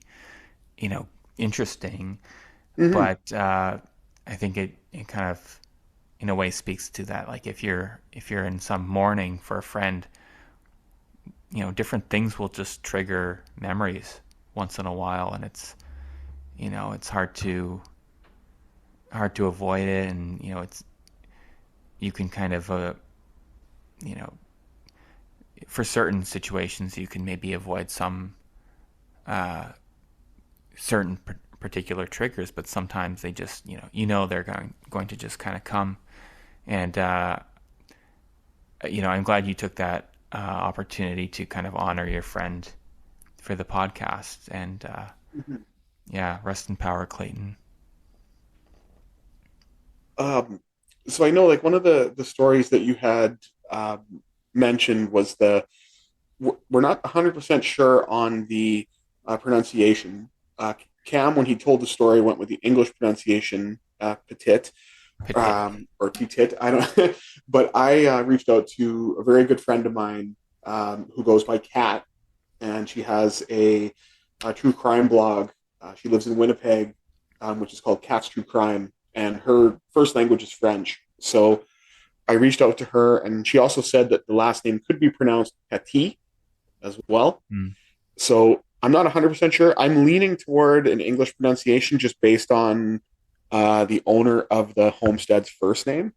S2: you know, interesting,
S3: Mm-hmm.
S2: but I think it kind of in a way speaks to that. Like if you're in some mourning for a friend, different things will just trigger memories once in a while, and it's hard to avoid it, and it's you can kind of you know for certain situations you can maybe avoid some uh, certain particular triggers, but sometimes they just they're going to just kind of come. And I'm glad you took that opportunity to kind of honor your friend for the podcast. And
S3: Mm-hmm.
S2: yeah, rest in power, Clayton.
S3: Um, so I know like one of the stories that you had mentioned was we're not 100% sure on the pronunciation. Uh, Cam, when he told the story, went with the English pronunciation, petit
S2: Petit.
S3: or petit. I don't, but I reached out to a very good friend of mine who goes by Kat, and she has a true crime blog. She lives in Winnipeg, which is called Cat's True Crime, and her first language is French. So I reached out to her, and she also said that the last name could be pronounced Petit as well.
S2: Mm.
S3: So I'm not 100% sure. I'm leaning toward an English pronunciation just based on the owner of the homestead's first name.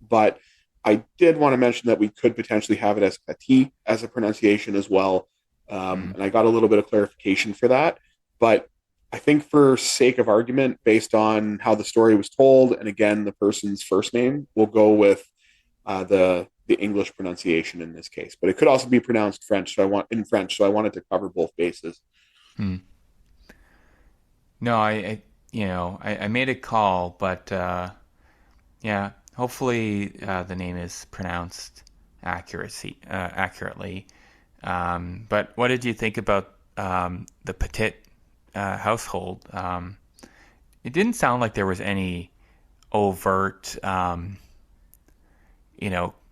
S3: But I did want to mention that we could potentially have it as Petit as a pronunciation as well.
S2: Mm.
S3: And I got a little bit of clarification for that. But I think for sake of argument, based on how the story was told, and again, the person's first name, we'll go with the English pronunciation in this case. But it could also be pronounced French. So I wanted to cover both bases.
S2: Mm. No, I made a call, but yeah, hopefully the name is pronounced accurately. But what did you think about the Petit household? It didn't sound like there was any overt,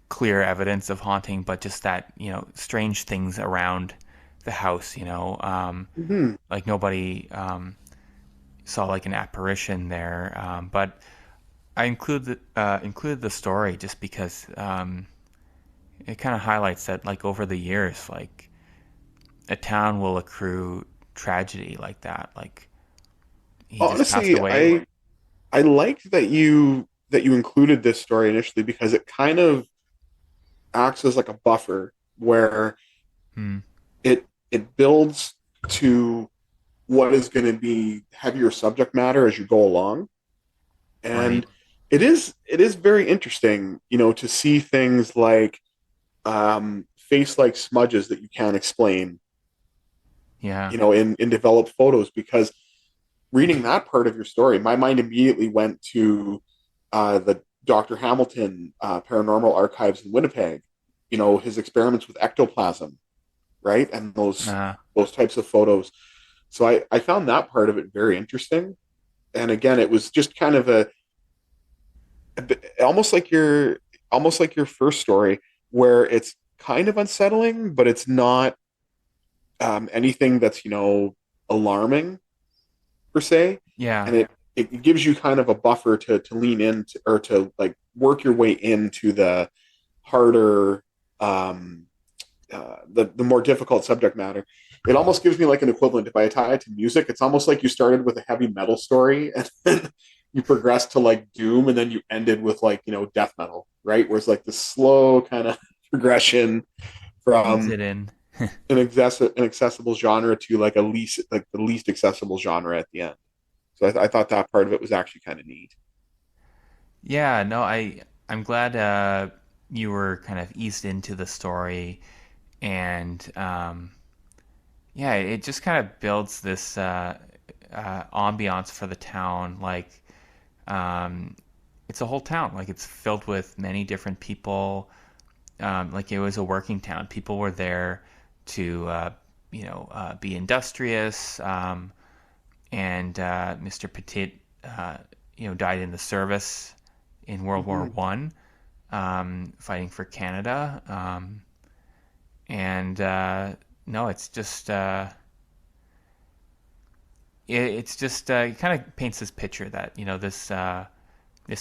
S2: clear evidence of haunting, but just that, strange things around the house,
S3: Mm-hmm.
S2: like nobody saw like an apparition there. But I included the story just because it kind of highlights that like over the years, like a town will accrue tragedy like that. Like he just passed
S3: Honestly,
S2: away.
S3: I liked that you included this story initially because it kind of acts as like a buffer where
S2: Hmm.
S3: it builds to what is going to be heavier subject matter as you go along.
S2: Right.
S3: And it is very interesting, to see things like face like smudges that you can't explain,
S2: Yeah.
S3: in developed photos, because reading that part of your story, my mind immediately went to the Dr. Hamilton Paranormal Archives in Winnipeg, his experiments with ectoplasm, right? And
S2: Uh,
S3: those types of photos. So I found that part of it very interesting. And again, it was just kind of a bit, almost like your first story, where it's kind of unsettling, but it's not anything that's alarming per se,
S2: yeah.
S3: and it gives you kind of a buffer to lean into, or to like work your way into the harder, the more difficult subject matter. It almost gives me like an equivalent. If I tie it to music, it's almost like you started with a heavy metal story and then you progressed to like doom, and then you ended with like death metal, right? Where it's like the slow kind of progression
S2: Ease
S3: from
S2: it in.
S3: an accessible genre to like the least accessible genre at the end. So I thought that part of it was actually kind of neat.
S2: Yeah, no, I'm glad you were kind of eased into the story, and yeah, it just kind of builds this ambiance for the town. Like it's a whole town. Like it's filled with many different people. Like it was a working town. People were there to be industrious. And Mr. Petit, died in the service in World War
S3: Mm-hmm.
S2: One, fighting for Canada. And no, it's just it kind of paints this picture that this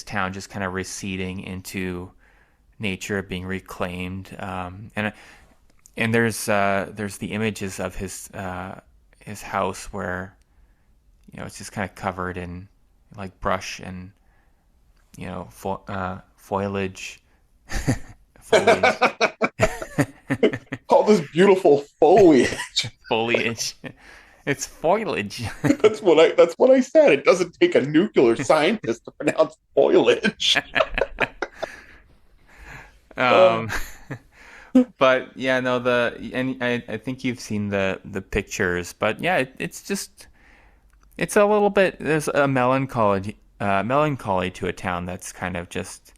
S2: town just kind of receding into nature, being reclaimed, and there's the images of his house where it's just kind of covered in like brush and foliage, foliage,
S3: All this beautiful foliage.
S2: foliage. It's foliage.
S3: That's what I said. It doesn't take a nuclear scientist to pronounce foliage. Uh,
S2: um, but yeah, no, and I think you've seen the pictures, but yeah, it's a little bit. There's a melancholy to a town that's kind of just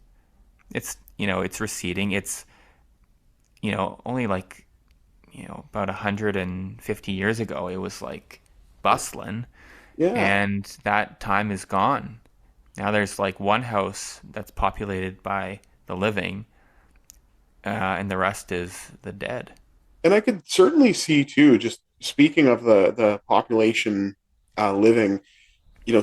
S2: it's receding. It's only like about 150 years ago, it was like bustling,
S3: yeah.
S2: and that time is gone. Now there's like one house that's populated by the living, and the rest is the dead.
S3: And I could certainly see too, just speaking of the population living,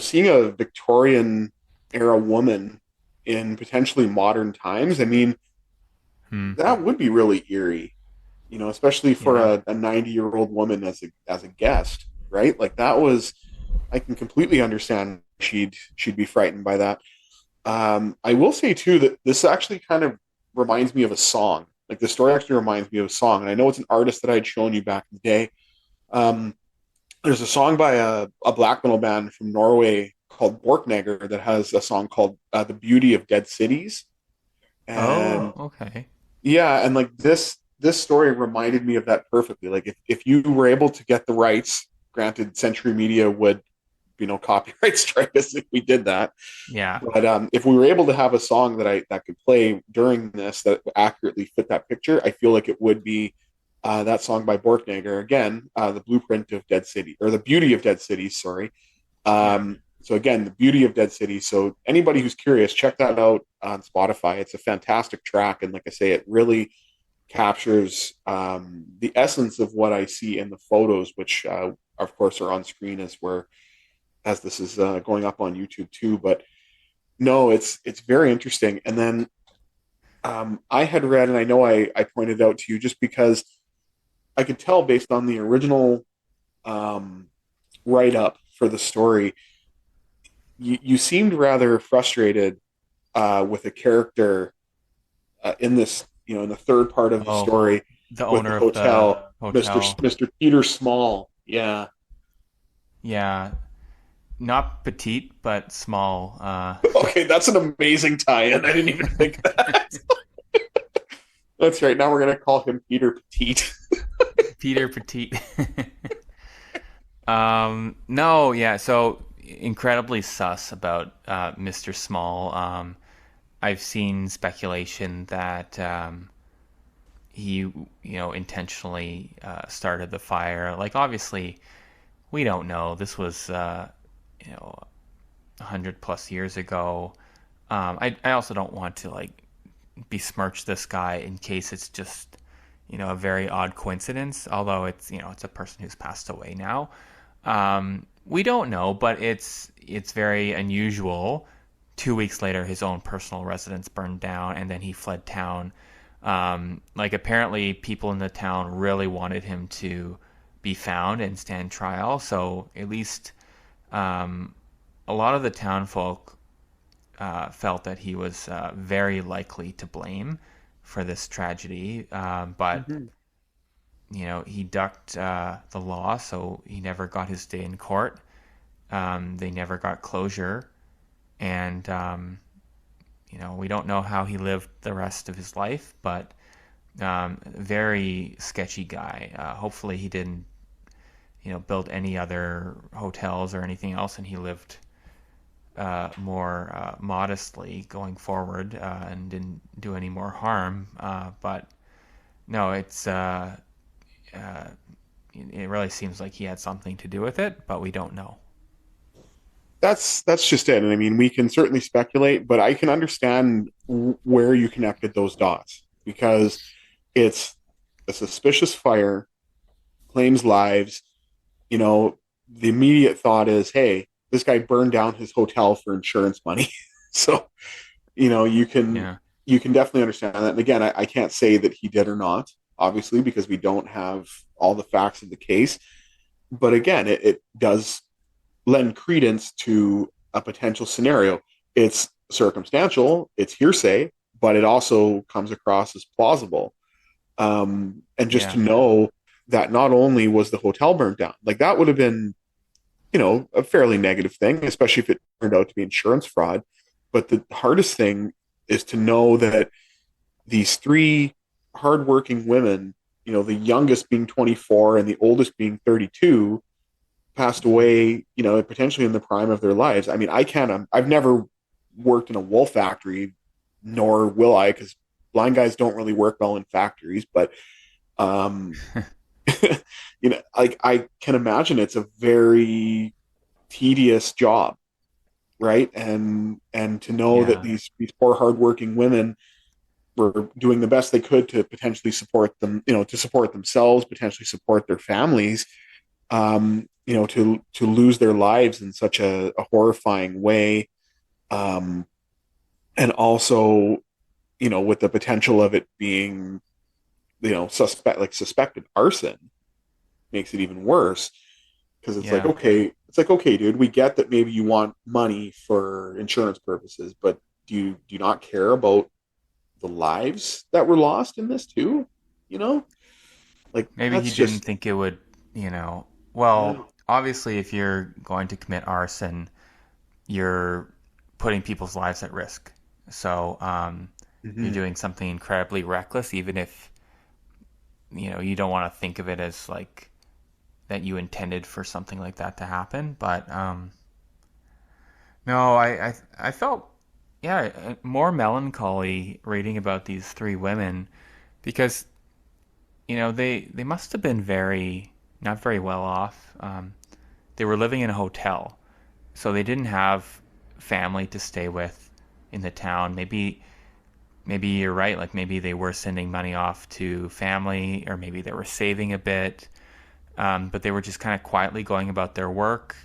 S3: seeing a Victorian era woman in potentially modern times. I mean,
S2: Hmm.
S3: that would be really eerie, especially for
S2: Yeah.
S3: a 90-year-old woman as a guest, right? Like that was, I can completely understand she'd be frightened by that. I will say too that this actually kind of reminds me of a song. Like the story actually reminds me of a song, and I know it's an artist that I'd shown you back in the day. Um, there's a song by a black metal band from Norway called Borknegger that has a song called "The Beauty of Dead Cities,"
S2: Oh,
S3: and
S2: okay.
S3: yeah, and like this story reminded me of that perfectly. Like if you were able to get the rights, granted, Century Media would copyright strike us if we did that.
S2: Yeah.
S3: But if we were able to have a song that could play during this that accurately fit that picture, I feel like it would be that song by Borknegger again, the Blueprint of Dead City, or the Beauty of Dead Cities. Sorry.
S2: Yeah.
S3: So again, the Beauty of Dead Cities. So anybody who's curious, check that out on Spotify. It's a fantastic track, and like I say, it really captures the essence of what I see in the photos, which of course are on screen as this is going up on YouTube too. But no, it's very interesting. And then I had read, and I know I pointed out to you just because I could tell based on the original um, write up for the story, you seemed rather frustrated with a character in this, in the third part of the
S2: Oh,
S3: story
S2: the
S3: with the
S2: owner of the
S3: hotel,
S2: hotel.
S3: Mr. Peter Small. Yeah.
S2: Yeah, not petite, but small.
S3: Okay, that's an amazing tie-in. I didn't even think that. That's right. Now we're gonna call him Peter Petite.
S2: Peter Petite. No, yeah. So incredibly sus about Mr. Small. I've seen speculation that he, intentionally started the fire. Like, obviously, we don't know. This was, you know, 100 plus years ago. I also don't want to like besmirch this guy in case it's just a very odd coincidence. Although it's a person who's passed away now. We don't know, but it's very unusual. 2 weeks later, his own personal residence burned down, and then he fled town. Like, apparently, people in the town really wanted him to be found and stand trial. So at least um, a lot of the town folk felt that he was very likely to blame for this tragedy. But
S3: Mm-hmm.
S2: he ducked the law, so he never got his day in court. They never got closure, and we don't know how he lived the rest of his life, but very sketchy guy. Hopefully, he didn't, build any other hotels or anything else, and he lived more modestly going forward and didn't do any more harm. But no, uh, it really seems like he had something to do with it, but we don't know.
S3: That's just it. And I mean, we can certainly speculate, but I can understand where you connected those dots because it's a suspicious fire, claims lives. You know, the immediate thought is, hey, this guy burned down his hotel for insurance money. So, you know,
S2: Yeah,
S3: you can definitely understand that. And again, I can't say that he did or not, obviously, because we don't have all the facts of the case. But again, it does lend credence to a potential scenario. It's circumstantial, it's hearsay, but it also comes across as plausible. And just to
S2: yeah,
S3: know that not only was the hotel burned down, like that would have been, a fairly negative thing, especially if it turned out to be insurance fraud. But the hardest thing is to know that these three hardworking women, the youngest being 24 and the oldest being 32, passed away, potentially in the prime of their lives. I mean, I can't, I've never worked in a wool factory, nor will I, because blind guys don't really work well in factories. But, um, like I can imagine it's a very tedious job, right? And to know that
S2: yeah,
S3: these poor hardworking women were doing the best they could to potentially support them, to support themselves, potentially support their families, to lose their lives in such a horrifying way, um, and also, with the potential of it being, suspected arson makes it even worse because
S2: yeah.
S3: it's like okay, dude, we get that maybe you want money for insurance purposes, but do you not care about the lives that were lost in this too? You know, like
S2: Maybe he
S3: that's
S2: didn't
S3: just
S2: think it would,
S3: yeah.
S2: well, obviously, if you're going to commit arson, you're putting people's lives at risk. So you're
S3: Mm-hmm.
S2: doing something incredibly reckless, even if you don't want to think of it as like that you intended for something like that to happen. But no, I felt more melancholy reading about these three women because they must have been very not very well off. They were living in a hotel, so they didn't have family to stay with in the town. Maybe you're right. Like, maybe they were sending money off to family, or maybe they were saving a bit. But they were just kind of quietly going about their work,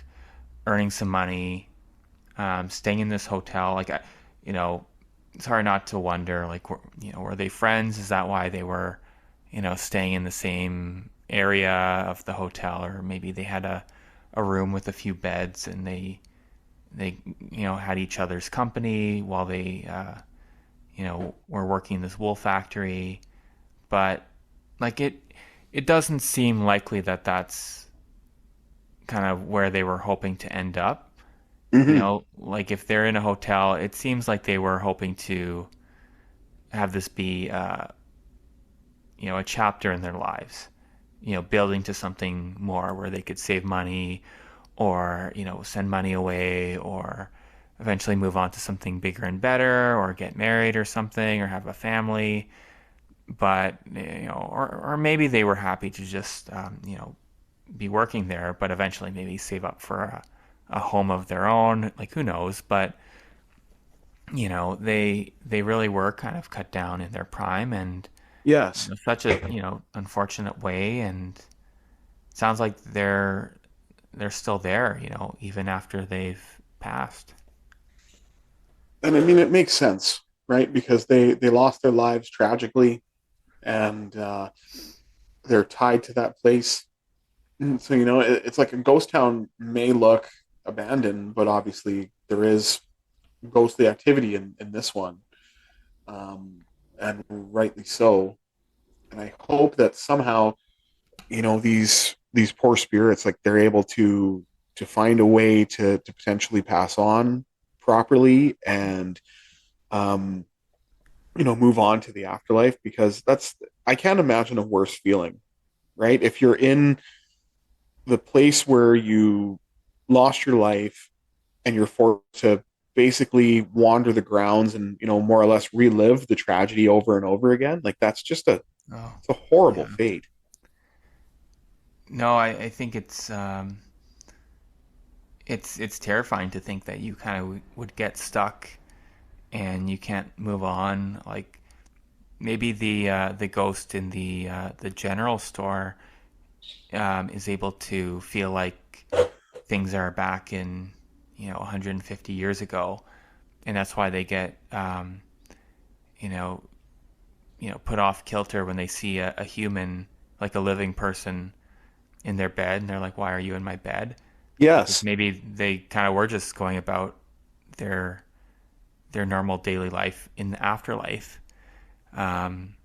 S2: earning some money, staying in this hotel. Like, you know, it's hard not to wonder, like, were they friends? Is that why they were, staying in the same area of the hotel, or maybe they had a room with a few beds and they had each other's company while they were working this wool factory. But like it doesn't seem likely that that's kind of where they were hoping to end up.
S3: Hmm.
S2: Like if they're in a hotel, it seems like they were hoping to have this be a chapter in their lives, building to something more where they could save money or, send money away or eventually move on to something bigger and better or get married or something or have a family. But, or maybe they were happy to just, be working there, but eventually maybe save up for a home of their own. Like, who knows? But, they really were kind of cut down in their prime, and
S3: Yes.
S2: such a unfortunate way. And it sounds like they're still there, even after they've passed.
S3: And I mean, it makes sense, right? Because they lost their lives tragically, and they're tied to that place. And so it's like a ghost town may look abandoned, but obviously there is ghostly activity in this one, and rightly so. And I hope that somehow these poor spirits, like, they're able to find a way to potentially pass on properly, and um move on to the afterlife, because that's, I can't imagine a worse feeling, right? If you're in the place where you lost your life and you're forced to basically wander the grounds and more or less relive the tragedy over and over again, like, that's just
S2: Oh,
S3: it's a horrible
S2: yeah.
S3: fate.
S2: No, I think it's terrifying to think that you kind of would get stuck and you can't move on. Like maybe the ghost in the general store is able to feel like things are back in 150 years ago, and that's why they get you know put off kilter when they see a human, like a living person, in their bed, and they're like, "Why are you in my bed?" Because
S3: Yes.
S2: maybe they kind of were just going about their their normal daily life in the afterlife. Um,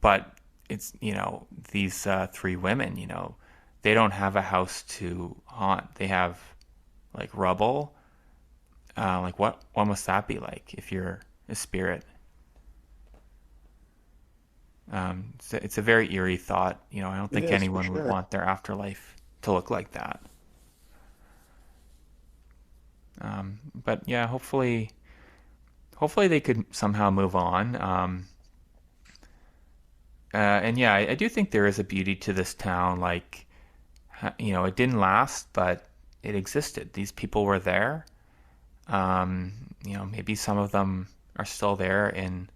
S2: but it's these three women, they don't have a house to haunt. They have like rubble. Like what must that be like if you're a spirit? It's a very eerie thought. I don't
S3: It
S2: think
S3: is, for
S2: anyone would
S3: sure.
S2: want their afterlife to look like that. But yeah, hopefully they could somehow move on. And yeah, I do think there is a beauty to this town. Like, it didn't last, but it existed. These people were there. Maybe some of them are still there in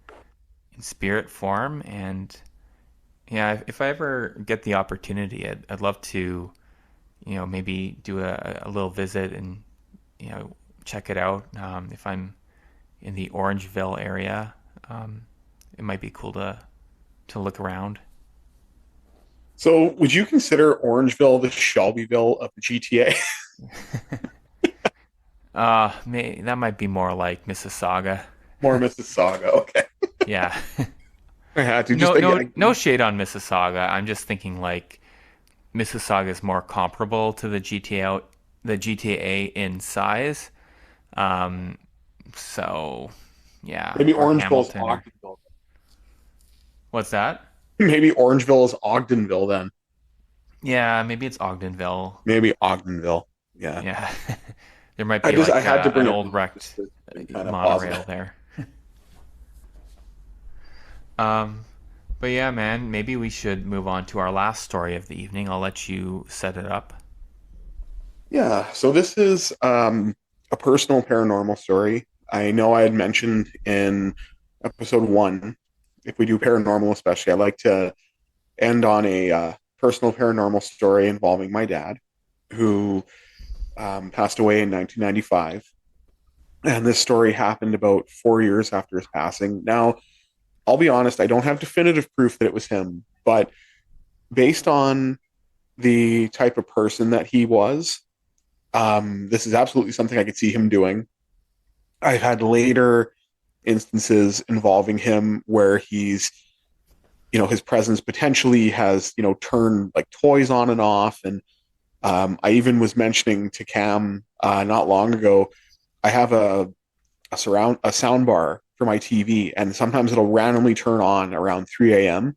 S2: spirit form. And yeah, if I ever get the opportunity, I'd love to, maybe do a little visit and, you know, check it out. If I'm in the Orangeville area, um, it might be cool to look around.
S3: So, would you consider Orangeville the Shelbyville of the GTA?
S2: That might be more like Mississauga.
S3: More Mississauga. Okay.
S2: Yeah.
S3: I had to just,
S2: No, no,
S3: again.
S2: no shade on Mississauga. I'm just thinking like Mississauga is more comparable to the GTA in size. Um, so yeah,
S3: Maybe
S2: or
S3: Orangeville is
S2: Hamilton or
S3: Ogdenville.
S2: what's that?
S3: Maybe Orangeville is Ogdenville then.
S2: Yeah, maybe it's Ogdenville.
S3: Maybe Ogdenville. Yeah.
S2: Yeah, there might be
S3: I
S2: like
S3: had to
S2: an
S3: bring it
S2: old
S3: up just
S2: wrecked
S3: to be kind of
S2: monorail
S3: positive.
S2: there. Um, but yeah, man, maybe we should move on to our last story of the evening. I'll let you set it up.
S3: Yeah. So this is a personal paranormal story. I know I had mentioned in episode one, if we do paranormal, especially, I like to end on a personal paranormal story involving my dad, who passed away in 1995. And this story happened about 4 years after his passing. Now, I'll be honest, I don't have definitive proof that it was him, but based on the type of person that he was, this is absolutely something I could see him doing. I've had later instances involving him where he's, his presence potentially has, turned like toys on and off. And I even was mentioning to Cam not long ago, I have a sound bar for my TV, and sometimes it'll randomly turn on around 3 a.m.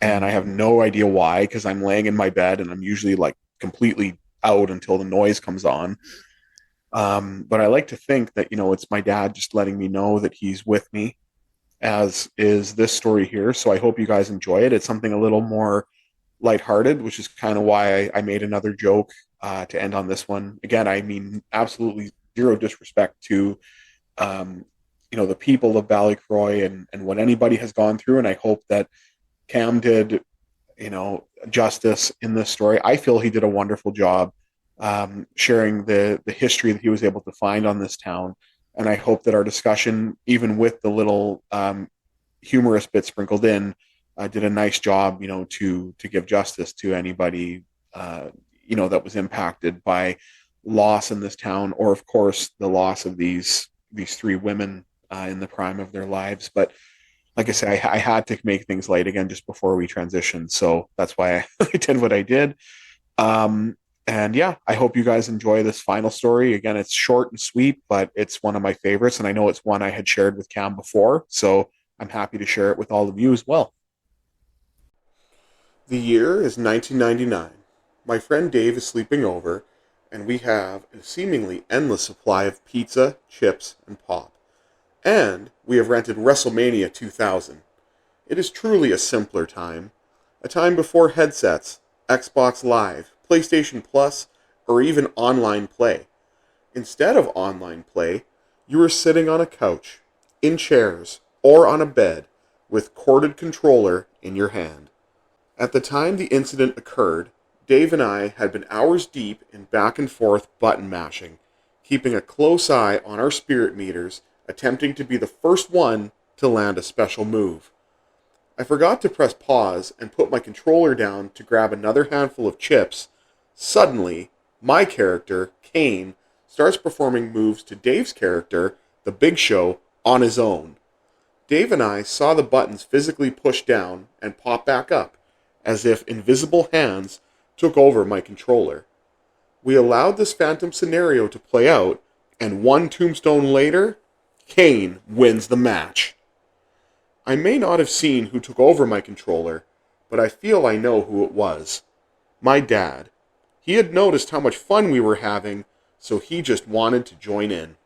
S3: and I have no idea why, because I'm laying in my bed and I'm usually like completely out until the noise comes on. But I like to think that, it's my dad just letting me know that he's with me, as is this story here. So I hope you guys enjoy it. It's something a little more lighthearted, which is kind of why I made another joke to end on this one. Again, I mean, absolutely zero disrespect to, um, the people of Ballycroy and what anybody has gone through. And I hope that Cam did, justice in this story. I feel he did a wonderful job sharing the history that he was able to find on this town. And I hope that our discussion, even with the little humorous bit sprinkled in, did a nice job, to give justice to anybody, that was impacted by loss in this town, or of course the loss of these three women in the prime of their lives. But like I say, I had to make things light again just before we transitioned, so that's why I did what I did. And yeah, I hope you guys enjoy this final story. Again, it's short and sweet, but it's one of my favorites, and I know it's one I had shared with Cam before, so I'm happy to share it with all of you as well. The year is 1999. My friend Dave is sleeping over, and we have a seemingly endless supply of pizza, chips, and pop. And we have rented WrestleMania 2000. It is truly a simpler time. A time before headsets, Xbox Live, PlayStation Plus, or even online play. Instead of online play, you are sitting on a couch, in chairs, or on a bed, with corded controller in your hand. At the time the incident occurred, Dave and I had been hours deep in back and forth button mashing, keeping a close eye on our spirit meters, attempting to be the first one to land a special move. I forgot to press pause and put my controller down to grab another handful of chips. Suddenly, my character, Kane, starts performing moves to Dave's character, the Big Show, on his own. Dave and I saw the buttons physically push down and pop back up, as if invisible hands took over my controller. We allowed this phantom scenario to play out, and one tombstone later, Kane wins the match. I may not have seen who took over my controller, but I feel I know who it was. My dad. He had noticed how much fun we were having, so he just wanted to join in.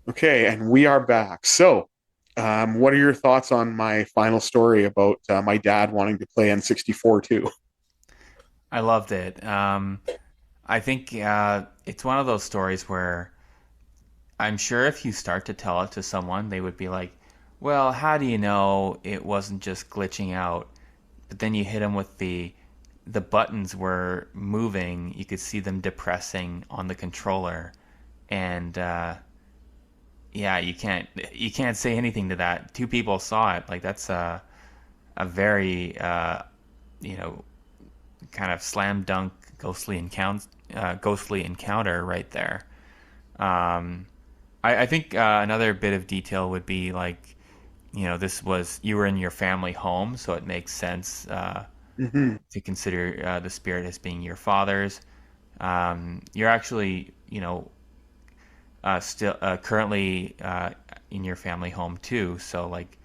S3: Okay, and we are back. So, what are your thoughts on my final story about my dad wanting to play N64 too?
S2: I loved it. I think it's one of those stories where I'm sure if you start to tell it to someone, they would be like, well, how do you know it wasn't just glitching out? But then you hit them with the buttons were moving. You could see them depressing on the controller, and yeah, you can't say anything to that. Two people saw it. Like that's a very you know kind of slam dunk ghostly encounter right there. Um, I think another bit of detail would be like, this was you were in your family home, so it makes sense
S3: Hmm.
S2: to consider the spirit as being your father's. You're actually, still currently in your family home too, so like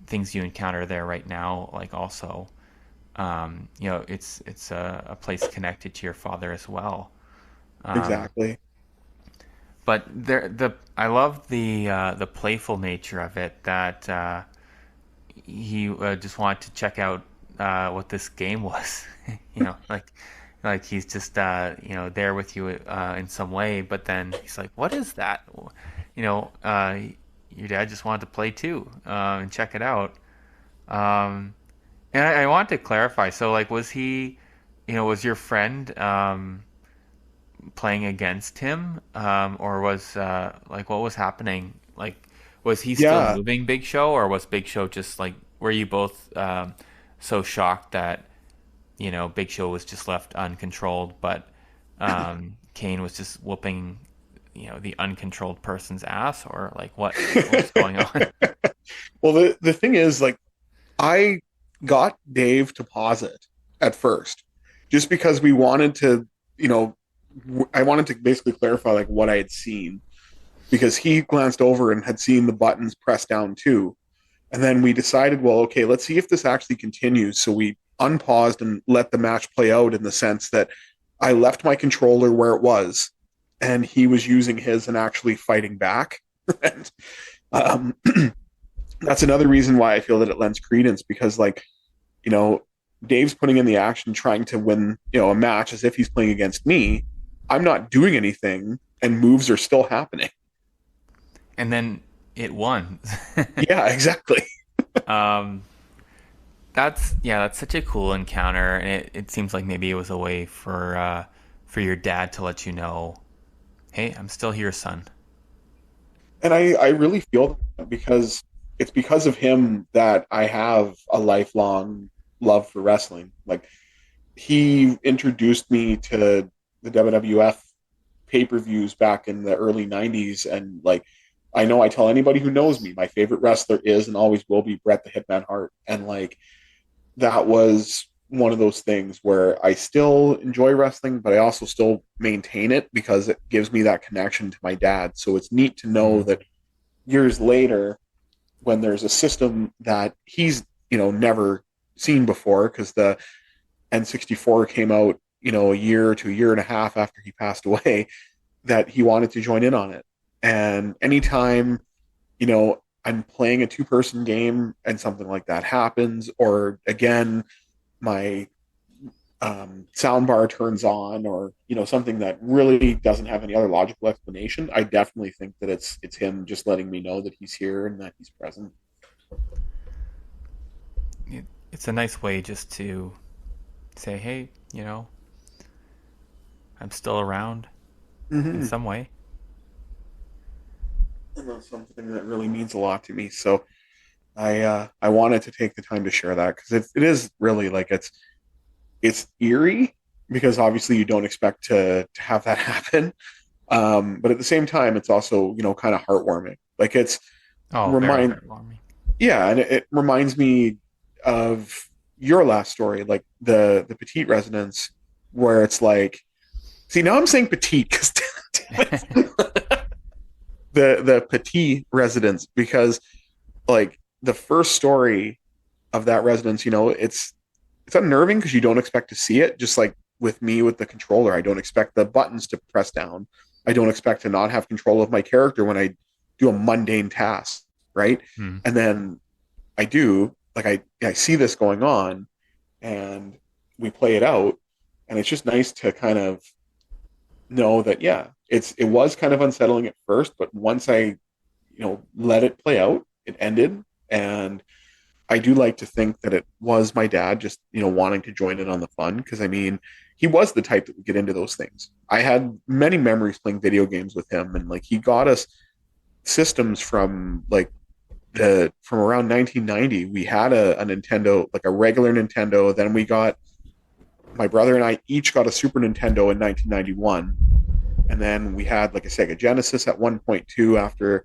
S2: things you encounter there right now, like also, it's a place connected to your father as well. Um,
S3: Exactly.
S2: but I love the playful nature of it, that he just wanted to check out what this game was. Like he's just there with you in some way, but then he's like, "What is that?" You know, uh, your dad just wanted to play too and check it out. Um, And I want to clarify. So, like, was he, was your friend playing against him, or was like what was happening? Like, was he still
S3: Yeah.
S2: moving Big Show, or was Big Show just like, were you both so shocked that Big Show was just left uncontrolled, but Kane was just whooping the uncontrolled person's ass, or like what was going on?
S3: Well, the thing is, like, I got Dave to pause it at first, just because we wanted to, you know, I wanted to basically clarify like what I had seen, because he glanced over and had seen the buttons pressed down too. And then we decided, well, okay, let's see if this actually continues. So we unpaused and let the match play out, in the sense that I left my controller where it was, and he was using his and actually fighting back. and um, that's another reason why I feel that it lends credence, because, like, you know, Dave's putting in the action trying to win, a match as if he's playing against me. I'm not doing anything, and moves are still happening.
S2: And then it won.
S3: Yeah, exactly.
S2: um, that's such a cool encounter, and it seems like maybe it was a way for your dad to let you know, hey, I'm still here, son.
S3: And I really feel that, because it's because of him that I have a lifelong love for wrestling. Like, he introduced me to the WWF pay-per-views back in the early 90s, and like, I know, I tell anybody who knows me, my favorite wrestler is and always will be Bret the Hitman Hart. And like, that was one of those things where I still enjoy wrestling, but I also still maintain it because it gives me that connection to my dad. So it's neat to know
S2: Mm.
S3: that years later, when there's a system that he's, never seen before, because the N64 came out, a year to a year and a half after he passed away, that he wanted to join in on it. And anytime, I'm playing a two-person game and something like that happens, or again, my soundbar turns on, or something that really doesn't have any other logical explanation, I definitely think that it's him just letting me know that he's here and that he's present.
S2: It's a nice way just to say, hey, I'm still around in
S3: Mm-hmm.
S2: some way.
S3: And that's something that really means a lot to me. So I wanted to take the time to share that, because it is really like, it's eerie, because obviously you don't expect to have that happen. But at the same time, it's also, kind of heartwarming. Like, it's
S2: Oh, very
S3: remind
S2: heartwarming.
S3: yeah, and it reminds me of your last story, like the petite residence, where it's like, see, now I'm saying petite because the petite residence, because like the first story of that residence, it's unnerving because you don't expect to see it. Just like with me with the controller, I don't expect the buttons to press down. I don't expect to not have control of my character when I do a mundane task, right?
S2: Hmm.
S3: And then I do, like, I see this going on, and we play it out, and it's just nice to kind of know that, yeah, it was kind of unsettling at first, but once I let it play out, it ended. And I do like to think that it was my dad just, wanting to join in on the fun, because I mean, he was the type that would get into those things. I had many memories playing video games with him, and like, he got us systems from like the from around 1990. We had a Nintendo, like a regular Nintendo. Then we got, my brother and I each got a Super Nintendo in 1991, and then we had like a Sega Genesis at one point too, after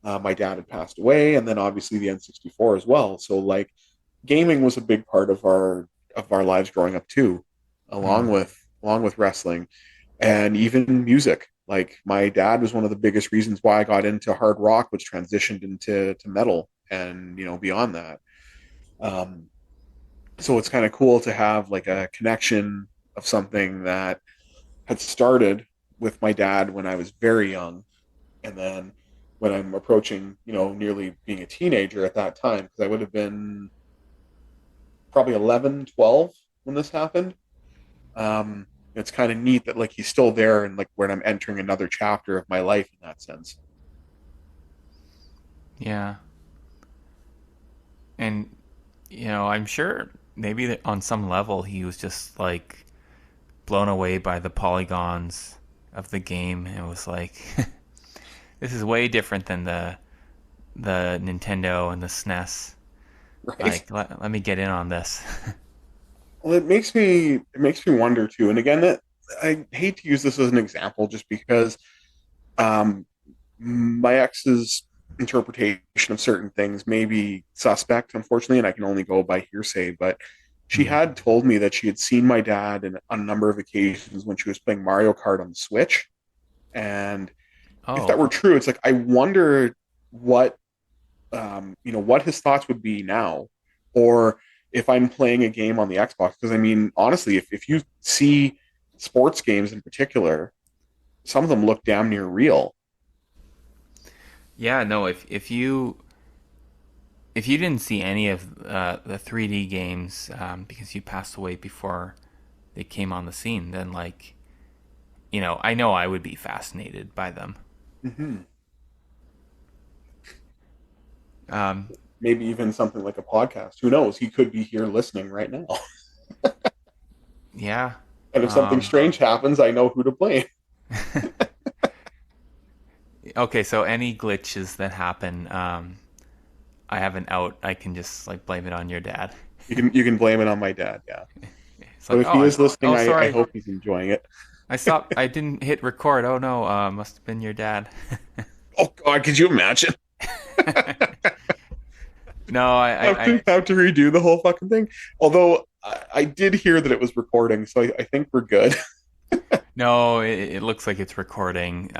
S3: my dad had passed away, and then obviously the N64 as well. So like, gaming was a big part of our lives growing up too,
S2: Hmm.
S3: along with wrestling, and even music. Like, my dad was one of the biggest reasons why I got into hard rock, which transitioned into metal, and beyond that. Um, so it's kind of cool to have like a connection of something that had started with my dad when I was very young, and then when I'm approaching, nearly being a teenager at that time, because I would have been probably 11, 12 when this happened. It's kind of neat that like he's still there, and like when I'm entering another chapter of my life in that sense.
S2: Yeah. And I'm sure maybe on some level he was just like blown away by the polygons of the game and was like, this is way different than the Nintendo and the SNES.
S3: right?
S2: Like, let me get in on this.
S3: Well, it makes me wonder too. And again, that I hate to use this as an example, just because um, my ex's interpretation of certain things may be suspect, unfortunately, and I can only go by hearsay. But she
S2: Hmm.
S3: had told me that she had seen my dad on a number of occasions when she was playing Mario Kart on the Switch. And if that
S2: Oh,
S3: were true, it's like I wonder what what his thoughts would be now, or if I'm playing a game on the Xbox. Because I mean, honestly, if you see sports games in particular, some of them look damn near real.
S2: yeah, no. If you didn't see any of the 3D games because you passed away before they came on the scene, then like, I know I would be fascinated by them.
S3: Mm-hmm.
S2: Um,
S3: Maybe even something like a podcast. Who knows? He could be here listening right now.
S2: yeah.
S3: And if something
S2: Um,
S3: strange happens, I know who to blame.
S2: okay, so any glitches that happen, I have an out. I can just like blame it on your dad.
S3: You can blame it on my dad, yeah.
S2: It's
S3: So
S2: like,
S3: if he is listening,
S2: oh,
S3: I
S2: sorry,
S3: hope he's enjoying it.
S2: I stopped. I didn't hit record. Oh no, must have been your dad.
S3: Oh God, could you imagine?
S2: No,
S3: Have to redo the whole fucking thing. Although I did hear that it was recording, so I think we're good.
S2: no. It looks like it's recording.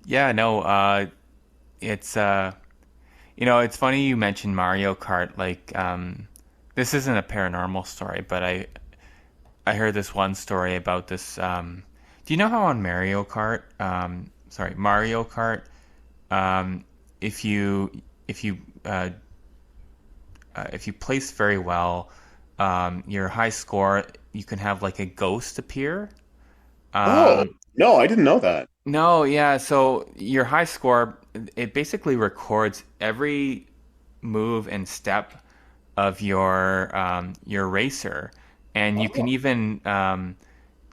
S2: Yeah, no. It's it's funny you mentioned Mario Kart. Like, this isn't a paranormal story, but I heard this one story about this. Do you know how on Mario Kart, um, if you if you if you place very well, your high score, you can have like a ghost appear.
S3: Oh
S2: Um,
S3: no, I didn't know that.
S2: no, yeah. So your high score, it basically records every move and step of your racer, and you can
S3: Oh,
S2: even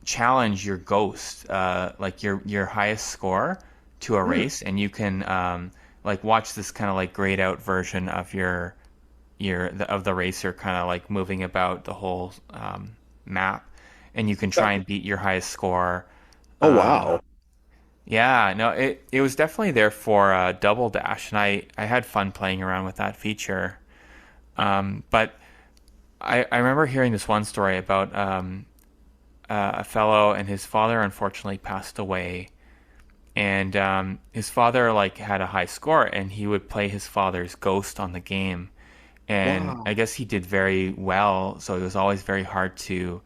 S2: challenge your ghost, like your highest score, to a
S3: hmm.
S2: race, and you can like watch this kind of like grayed out version of of the racer kind of like moving about the whole map, and you can try and beat your highest score.
S3: Oh
S2: Um,
S3: wow.
S2: yeah, no, it was definitely there for Double Dash, and I had fun playing around with that feature. But I remember hearing this one story about a fellow and his father unfortunately passed away, and his father like had a high score, and he would play his father's ghost on the game, and I
S3: Wow.
S2: guess he did very well, so it was always very hard to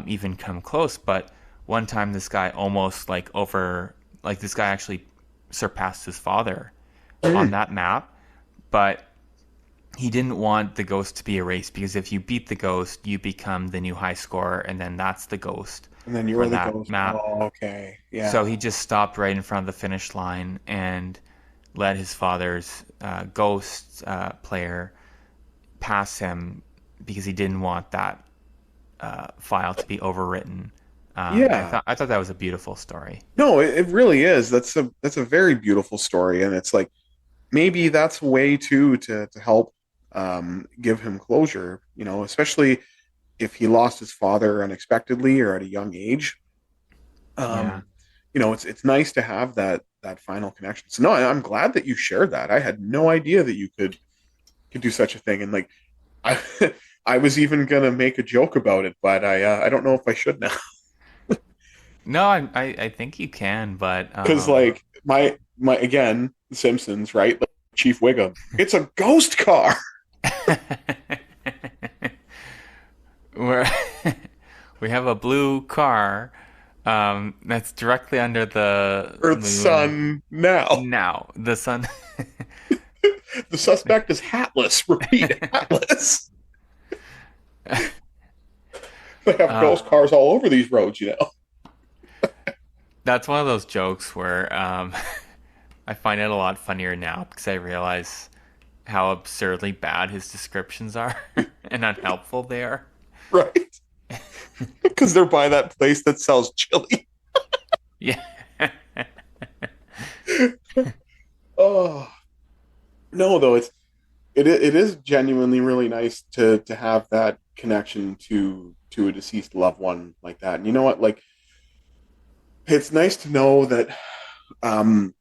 S2: even come close. But one time, this guy almost like this guy actually surpassed his father on
S3: Hmm.
S2: that map, but he didn't want the ghost to be erased because if you beat the ghost, you become the new high scorer, and then that's the ghost
S3: And then
S2: for
S3: you're the
S2: that
S3: ghost.
S2: map.
S3: Oh, okay.
S2: So
S3: Yeah.
S2: he just stopped right in front of the finish line and let his father's ghost player pass him because he didn't want that file to be overwritten.
S3: Yeah.
S2: I thought that was a beautiful story.
S3: No, it really is. That's a very beautiful story, and it's like maybe that's a way too to help give him closure. Especially if he lost his father unexpectedly or at a young age.
S2: Yeah.
S3: Um, it's nice to have that final connection. So no, I'm glad that you shared that. I had no idea that you could do such a thing, and like I I was even gonna make a joke about it, but I don't know if I should now.
S2: No, I think you can, but
S3: Because like my again, The Simpsons, right? Like Chief Wiggum, it's a ghost car.
S2: we're we have a blue car that's directly under the
S3: Earth's
S2: moon
S3: son now.
S2: now. The sun.
S3: The suspect is hatless. Repeat, hatless. They have
S2: uh,
S3: ghost cars all over these roads.
S2: that's one of those jokes where I find it a lot funnier now because I realize how absurdly bad his descriptions are and unhelpful they are.
S3: right? Because they're by that place that sells chili.
S2: Yeah.
S3: Oh no, though it is genuinely really nice to have that connection to a deceased loved one like that. And you know what? Like, it's nice to know that um,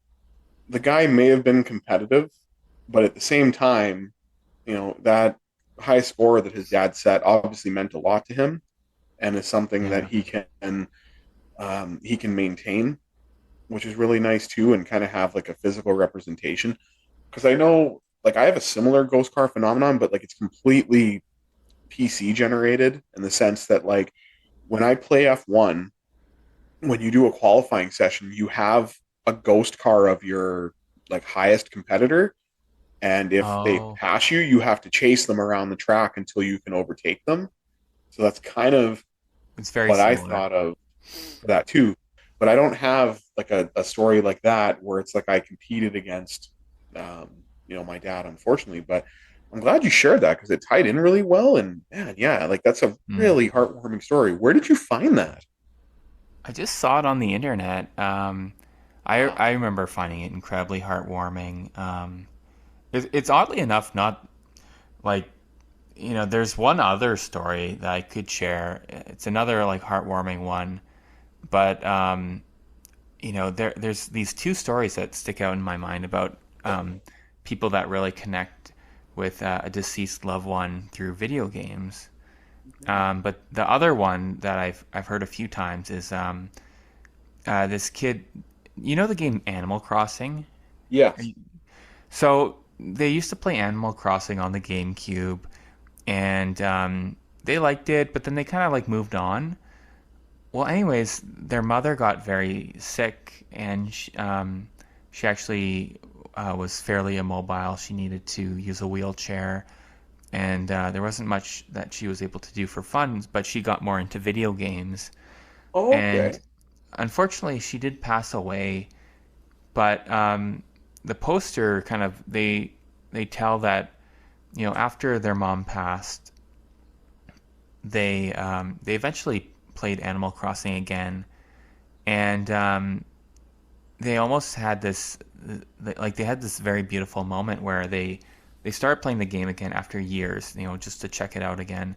S3: the guy may have been competitive, but at the same time, that high score that his dad set obviously meant a lot to him, and is something that
S2: Yeah.
S3: he can maintain, which is really nice too, and kind of have like a physical representation. Because I know, like, I have a similar ghost car phenomenon, but like it's completely PC generated in the sense that, like, when I play F1, when you do a qualifying session, you have a ghost car of your like highest competitor, and if they
S2: Oh,
S3: pass you, you have to chase them around the track until you can overtake them. So that's kind of
S2: it's very
S3: what I
S2: similar.
S3: thought of for that too. But I don't have like a story like that where it's like I competed against, um, my dad, unfortunately. But I'm glad you shared that because it tied in really well. And man, yeah, like that's a
S2: Mm.
S3: really heartwarming story. Where did you find that?
S2: I just saw it on the internet. I
S3: Wow.
S2: remember finding it incredibly heartwarming. It's oddly enough not like there's one other story that I could share. It's another like heartwarming one, but there's these two stories that stick out in my mind about people that really connect with a deceased loved one through video games. But the other one that I've heard a few times is this kid. You know the game Animal Crossing?
S3: Yes.
S2: So they used to play Animal Crossing on the GameCube, and they liked it, but then they kind of like moved on. Well, anyways, their mother got very sick, and she actually was fairly immobile. She needed to use a wheelchair, and there wasn't much that she was able to do for fun, but she got more into video games.
S3: Oh,
S2: And
S3: okay.
S2: unfortunately, she did pass away. But the poster kind of they tell that after their mom passed, they eventually played Animal Crossing again, and they almost had this like they had this very beautiful moment where they started playing the game again after years, just to check it out again,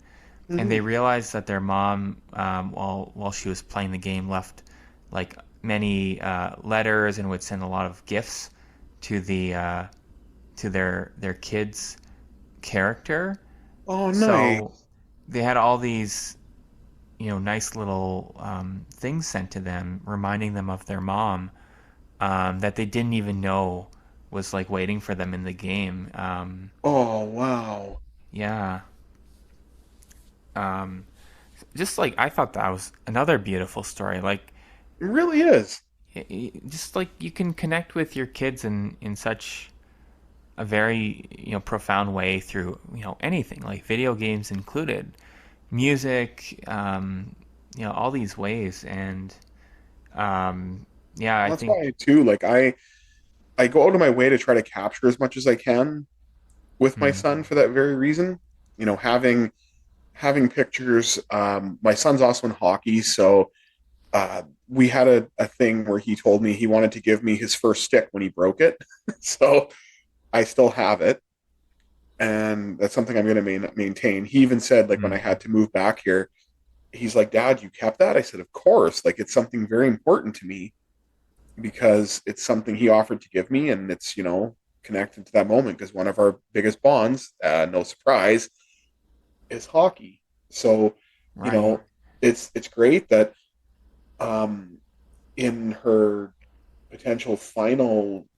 S2: and they
S3: Hmm.
S2: realized that their mom, while she was playing the game, left like many letters and would send a lot of gifts to their kids' character.
S3: Oh, nice.
S2: So they had all these nice little things sent to them, reminding them of their mom, that they didn't even know was like waiting for them in the game.
S3: Oh, wow.
S2: Yeah. Um, just like I thought that was another beautiful story. Like,
S3: It really is.
S2: just like you can connect with your kids in such a very profound way through anything, like video games included, music, all these ways, and yeah, I
S3: That's
S2: think.
S3: why too. Like I go out of my way to try to capture as much as I can with my
S2: Hmm.
S3: son for that very reason. Having pictures. My son's also in hockey, so we had a thing where he told me he wanted to give me his first stick when he broke it. So I still have it, and that's something I'm going to maintain. He even said, like, when I
S2: Hmm.
S3: had to move back here, he's like, "Dad, you kept that?" I said, "Of course. Like, it's something very important to me because it's something he offered to give me, and it's connected to that moment because one of our biggest bonds, no surprise, is hockey. So, you
S2: Right.
S3: know, it's great that um, in her potential final,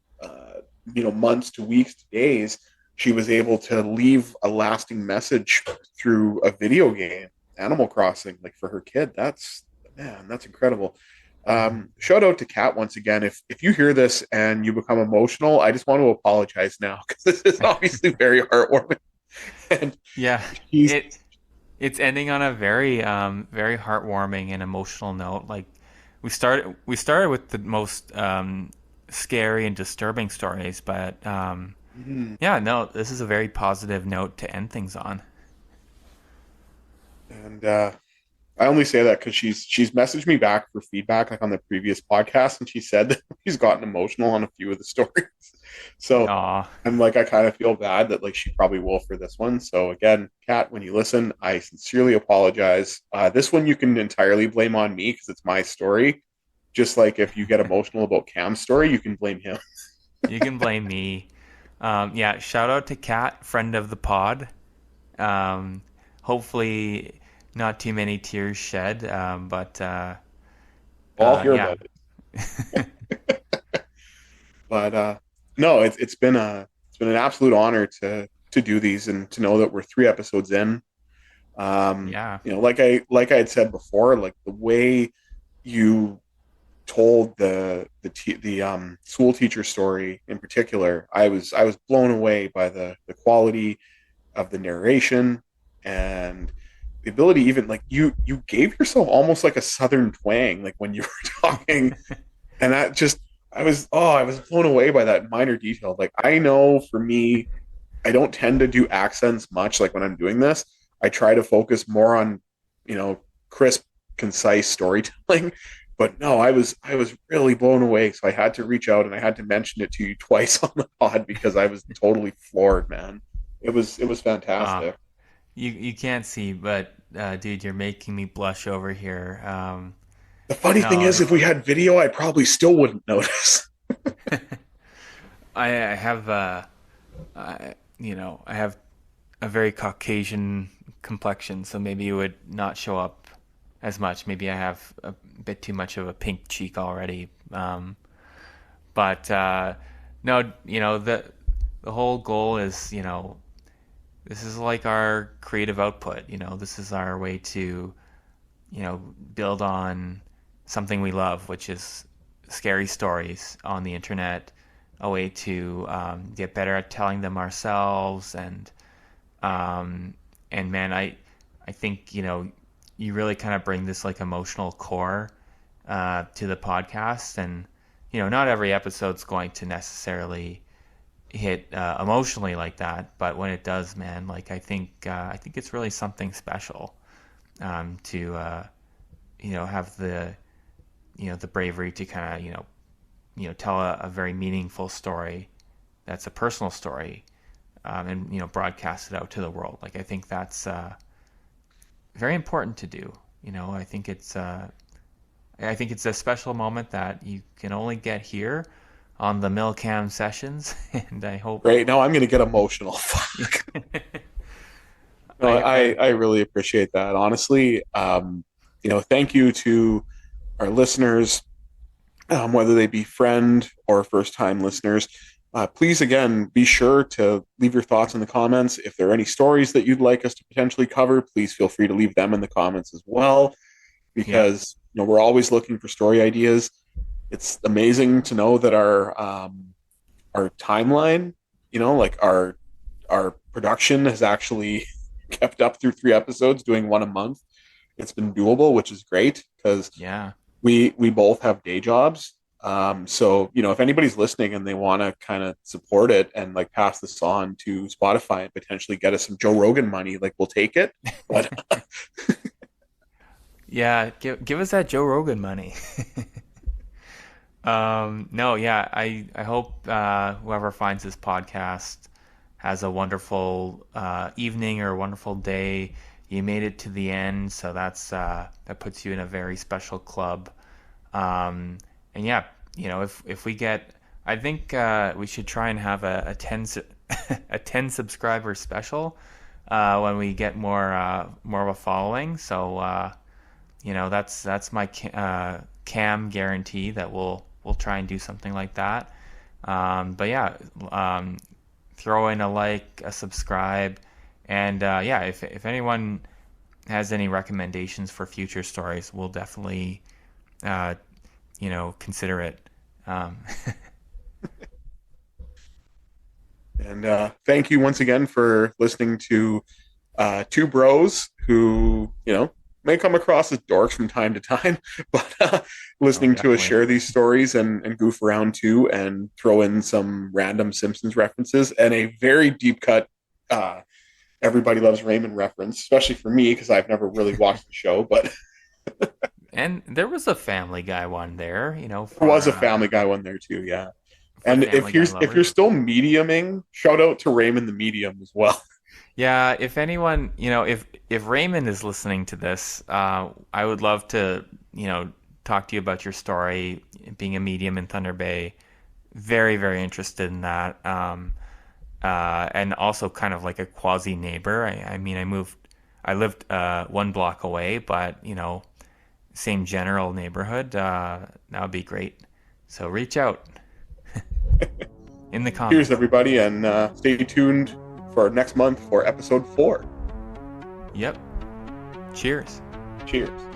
S3: months to weeks to days, she was able to leave a lasting message through a video game, Animal Crossing, like for her kid. That's man, that's incredible.
S2: Mhm.
S3: Shout out to Kat once again. If you hear this and you become emotional, I just want to apologize now because this is obviously very heartwarming. And
S2: Yeah,
S3: she's
S2: it's ending on a very heartwarming and emotional note. Like we started with the most scary and disturbing stories, but
S3: Mhm.
S2: Yeah, no, this is a very positive note to end things on.
S3: And I only say that because she's messaged me back for feedback, like on the previous podcast, and she said that she's gotten emotional on a few of the stories. So
S2: Aw,
S3: I'm like, I kind of feel bad that like she probably will for this one. So again, Kat, when you listen, I sincerely apologize. This one you can entirely blame on me because it's my story. Just like if you get emotional about Cam's story, you can blame him.
S2: you can blame me. Yeah, shout out to Kat, friend of the pod. Um, hopefully, not too many tears shed, but
S3: I'll hear
S2: yeah.
S3: about it. But no, it's been an absolute honor to do these and to know that we're 3 episodes in.
S2: Yeah,
S3: Like I had said before, like the way you told the school teacher story in particular, I was blown away by the quality of the narration and the ability, even like you gave yourself almost like a southern twang like when you were talking, and that just I was blown away by that minor detail. Like I know for me, I don't tend to do accents much. Like when I'm doing this, I try to focus more on, you know, crisp, concise storytelling. But no, I was really blown away. So I had to reach out and I had to mention it to you twice on the pod because I was totally floored, man. It was
S2: uh,
S3: fantastic.
S2: you can't see, but dude, you're making me blush over here.
S3: The funny thing
S2: No,
S3: is, if we had video, I probably still wouldn't notice.
S2: I have I have a very Caucasian complexion, so maybe it would not show up as much. Maybe I have a bit too much of a pink cheek already. But no, the whole goal is, this is like our creative output. This is our way to, build on something we love, which is scary stories on the internet. A way to get better at telling them ourselves, um, and man, I think you really kind of bring this like emotional core to the podcast, and not every episode's going to necessarily hit emotionally like that, but when it does, man, like I think it's really something special to have the bravery to kind of tell a very meaningful story that's a personal story, and broadcast it out to the world. Like I think that's very important to do. I think it's a special moment that you can only get here on the Milcam Sessions, and I hope.
S3: Great. Now I'm going to get emotional. No, I,
S2: I
S3: I really appreciate that. Honestly, thank you to our listeners, whether they be friend or first time listeners. Please, again, be sure to leave your thoughts in the comments. If there are any stories that you'd like us to potentially cover, please feel free to leave them in the comments as well,
S2: Yeah,
S3: because we're always looking for story ideas. It's amazing to know that our timeline, like our production has actually kept up through 3 episodes, doing one a month. It's been doable, which is great because
S2: yeah.
S3: we both have day jobs. So if anybody's listening and they want to kind of support it and like pass this on to Spotify and potentially get us some Joe Rogan money, like we'll take it. But
S2: Yeah, give us that Joe Rogan money. No, yeah, I hope whoever finds this podcast has a wonderful evening or a wonderful day. You made it to the end, so that puts you in a very special club. And yeah, if we get, I think we should try and have a 10 a 10 subscriber special when we get more of a following. So that's my cam guarantee that we'll try and do something like that. But yeah, throw in a like, a subscribe, and yeah, if anyone has any recommendations for future stories, we'll definitely uh, consider it. Um,
S3: and thank you once again for listening to two bros who may come across as dorks from time to time, but listening to us
S2: definitely.
S3: share these stories and goof around too, and throw in some random Simpsons references and a very deep cut Everybody Loves Raymond reference, especially for me because I've never really watched the show, but
S2: And there was a Family Guy one there,
S3: there was
S2: for
S3: a Family Guy one there too, yeah. And
S2: Family Guy
S3: if you're
S2: lovers.
S3: still mediuming, shout out to Raymond the Medium as well.
S2: Yeah, if anyone, if Raymond is listening to this, I would love to, talk to you about your story, being a medium in Thunder Bay. Very, very interested in that. And also kind of like a quasi neighbor. I mean, I lived 1 block away, but same general neighborhood. That would be great. So reach out in the
S3: Cheers,
S2: comments.
S3: everybody, and stay tuned for next month for episode 4.
S2: Yep. Cheers.
S3: Cheers.